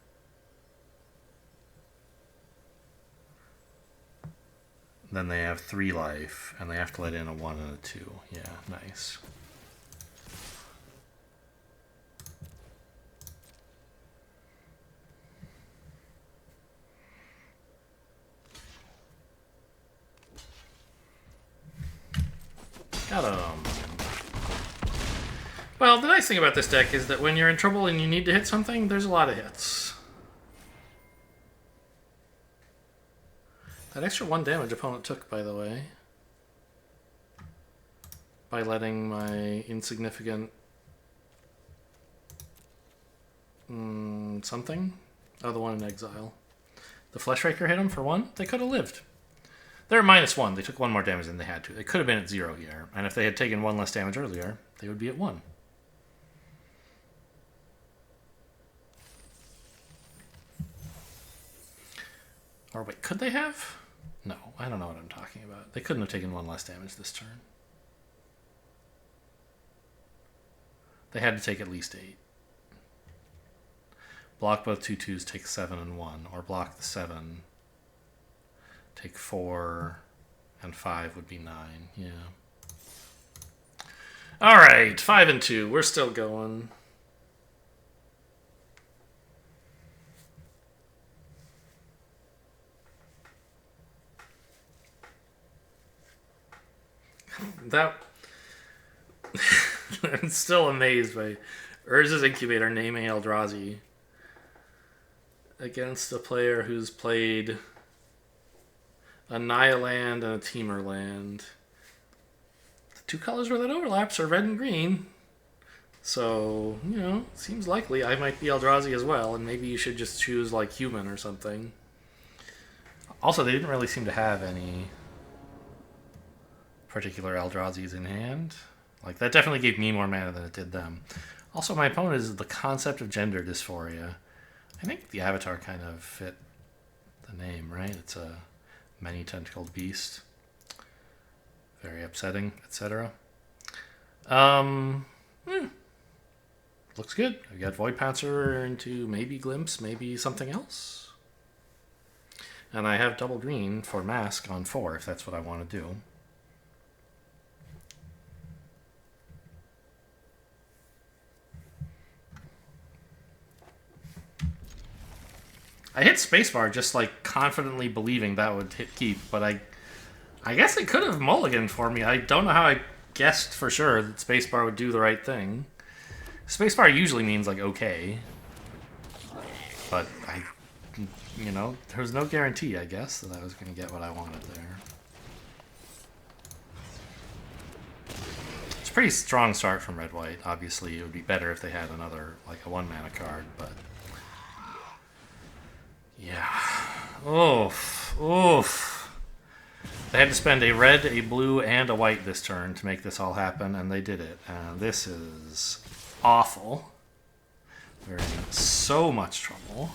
A: then they have 3 life, and they have to let in a 1 and a 2. Yeah, nice. Got him. Well, the nice thing about this deck is that when you're in trouble and you need to hit something, there's a lot of hits. That extra 1 damage opponent took, by the way, by letting my insignificant something. Oh, the one in exile. The Fleshraker hit him for 1. They could have lived. They're at -1. They took 1 more damage than they had to. They could have been at 0 here. And if they had taken 1 less damage earlier, they would be at 1. Or wait, could they have? No, I don't know what I'm talking about. They couldn't have taken 1 less damage this turn. They had to take at least 8. Block both 2/2s, take 7 and 1. Or block the 7, take 4 and 5 would be 9. Yeah. All right, 5 and 2. We're still going. That I'm still amazed by Urza's Incubator naming Eldrazi against a player who's played a Naya land and a Temur land. The 2 colors where that overlaps are red and green. So, you know, seems likely I might be Eldrazi as well, and maybe you should just choose like human or something. Also, they didn't really seem to have any particular Eldrazi's in hand. Like, that definitely gave me more mana than it did them. Also, my opponent is the concept of gender dysphoria. I think the avatar kind of fit the name, right? It's a many-tentacled beast. Very upsetting, etc. Looks good. I got Void Pouncer into maybe Glimpse, maybe something else. And I have double green for Mask on 4, if that's what I want to do. I hit spacebar just like confidently believing that would hit keep, but I guess it could have mulliganed for me. I don't know how I guessed for sure that spacebar would do the right thing. Spacebar usually means like okay, but you know, there was no guarantee, I guess, that I was going to get what I wanted there. It's a pretty strong start from red-white. Obviously, it would be better if they had another, like a 1-mana card, but yeah. Oof. Oof. They had to spend a red, a blue, and a white this turn to make this all happen, and they did it. And this is awful. We're in so much trouble.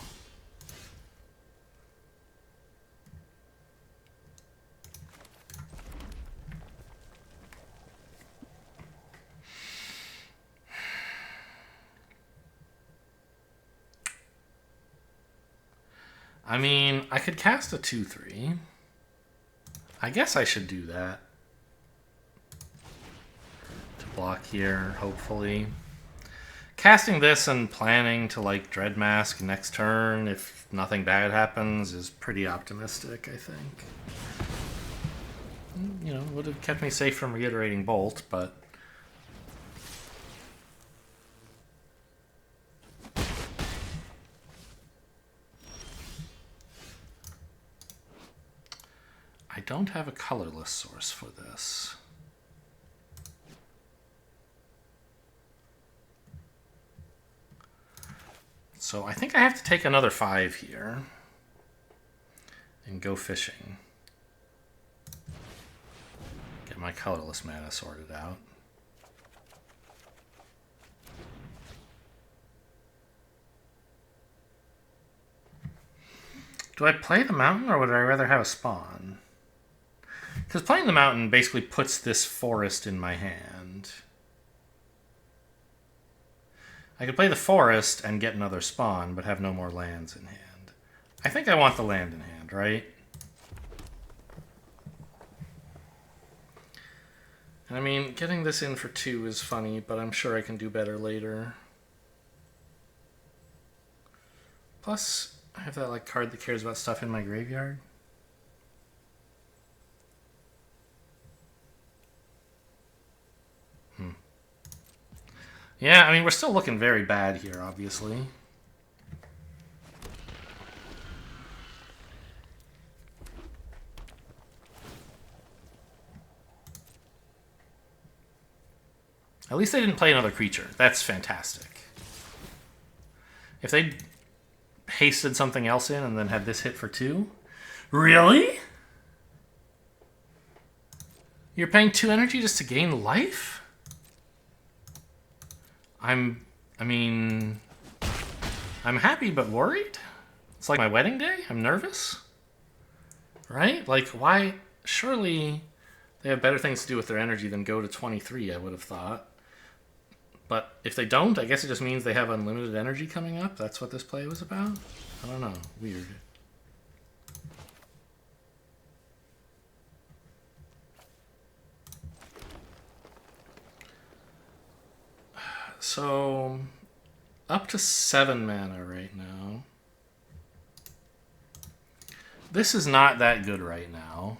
A: I mean, I could cast a 2/3. I guess I should do that. To block here, hopefully. Casting this and planning to, like, Dreadmask next turn if nothing bad happens is pretty optimistic, I think. You know, would have kept me safe from Reiterating Bolt, but I don't have a colorless source for this. So I think I have to take another 5 here and go fishing. Get my colorless mana sorted out. Do I play the mountain or would I rather have a spawn? Because playing the mountain basically puts this forest in my hand. I could play the forest and get another spawn, but have no more lands in hand. I think I want the land in hand, right? And I mean, getting this in for 2 is funny, but I'm sure I can do better later. Plus, I have that like card that cares about stuff in my graveyard. Yeah, I mean, we're still looking very bad here, obviously. At least they didn't play another creature. That's fantastic. If they hasted something else in and then had this hit for 2... Really? You're paying 2 energy just to gain life? I mean... I'm happy but worried. It's like my wedding day. I'm nervous. Right? Like, why... Surely they have better things to do with their energy than go to 23, I would have thought. But if they don't, I guess it just means they have unlimited energy coming up. That's what this play was about? I don't know. Weird. So, up to 7 mana right now. This is not that good right now.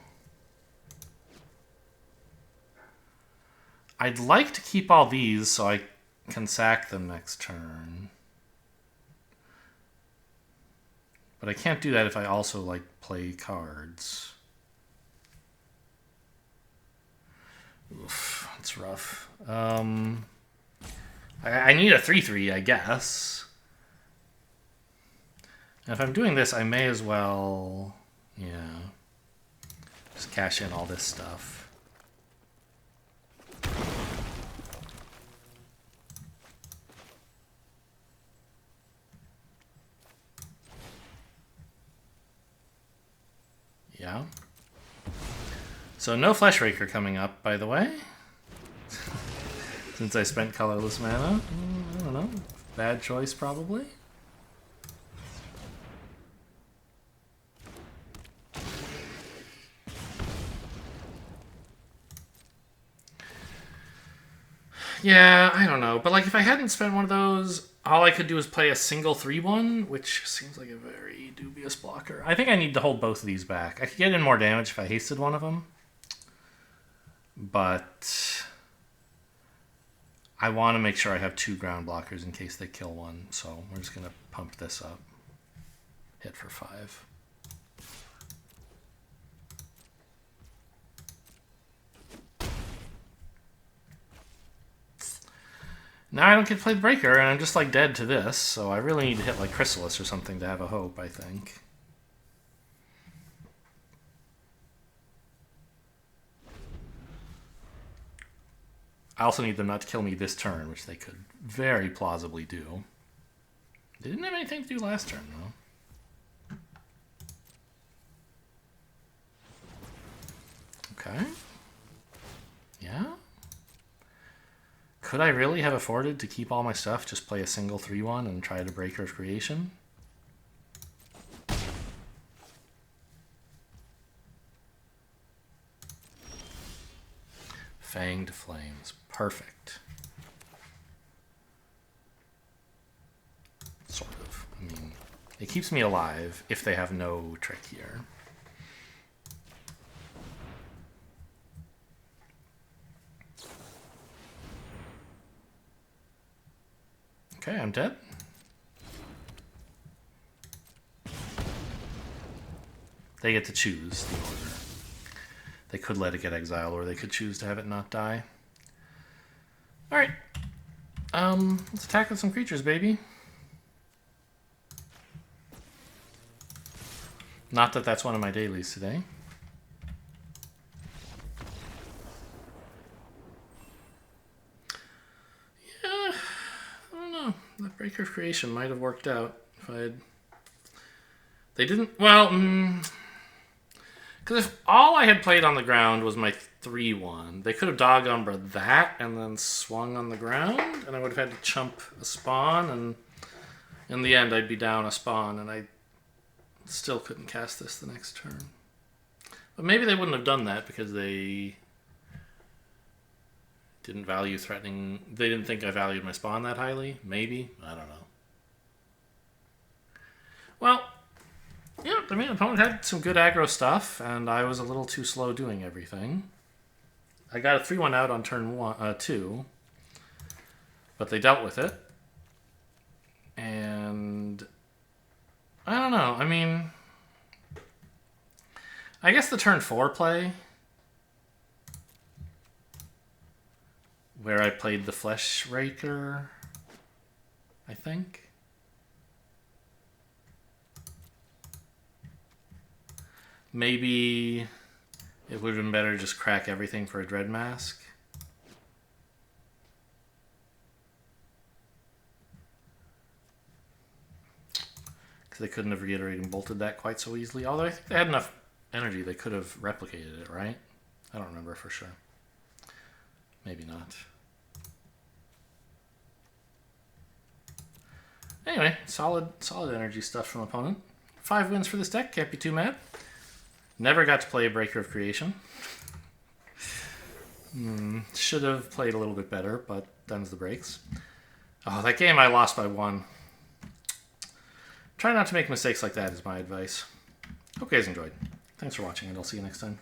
A: I'd like to keep all these so I can sack them next turn. But I can't do that if I also, like, play cards. Oof, that's rough. I need a 3/3, I guess. And if I'm doing this, I may as well... Yeah. Just cash in all this stuff. Yeah. So no Fleshraker coming up, by the way. Since I spent colorless mana. I don't know. Bad choice, probably. Yeah, I don't know. But like if I hadn't spent one of those, all I could do is play a single 3/1, which seems like a very dubious blocker. I think I need to hold both of these back. I could get in more damage if I hasted one of them. But I want to make sure I have 2 ground blockers in case they kill one. So we're just going to pump this up. Hit for 5. Now I don't get to play the Breaker, and I'm just like dead to this, so I really need to hit like Chrysalis or something to have a hope, I think. I also need them not to kill me this turn, which they could very plausibly do. They didn't have anything to do last turn, though. Okay. Yeah. Could I really have afforded to keep all my stuff, just play a single 3/1 and try to Breaker of Creation? Fanged Flames. Perfect. Sort of. I mean, it keeps me alive if they have no trick here. Okay, I'm dead. They get to choose the order. They could let it get exiled, or they could choose to have it not die. Alright. Let's attack with some creatures, baby. Not that that's one of my dailies today. Yeah, I don't know. That Breaker of Creation might have worked out if I had... They didn't... Well, because if all I had played on the ground was my 3/1, they could have Dog Umbra that and then swung on the ground, and I would have had to chump a spawn, and in the end I'd be down a spawn, and I still couldn't cast this the next turn. But maybe they wouldn't have done that because they didn't value threatening... They didn't think I valued my spawn that highly. Maybe. I don't know. Well... Yeah, I mean, the opponent had some good aggro stuff, and I was a little too slow doing everything. I got a 3/1 out on turn 2. But they dealt with it. And I don't know. I mean, I guess the turn 4 play, where I played the Flesh Raker, I think. Maybe it would have been better to just crack everything for a Dread Mask. Because they couldn't have reiterated and bolted that quite so easily. Although I think they had enough energy, they could have replicated it, right? I don't remember for sure. Maybe not. Anyway, solid energy stuff from opponent. 5 wins for this deck, can't be too mad. Never got to play a Breaker of Creation. Should have played a little bit better, but them's the breaks. Oh, that game I lost by 1. Try not to make mistakes like that is my advice. Hope you guys enjoyed. Thanks for watching, and I'll see you next time.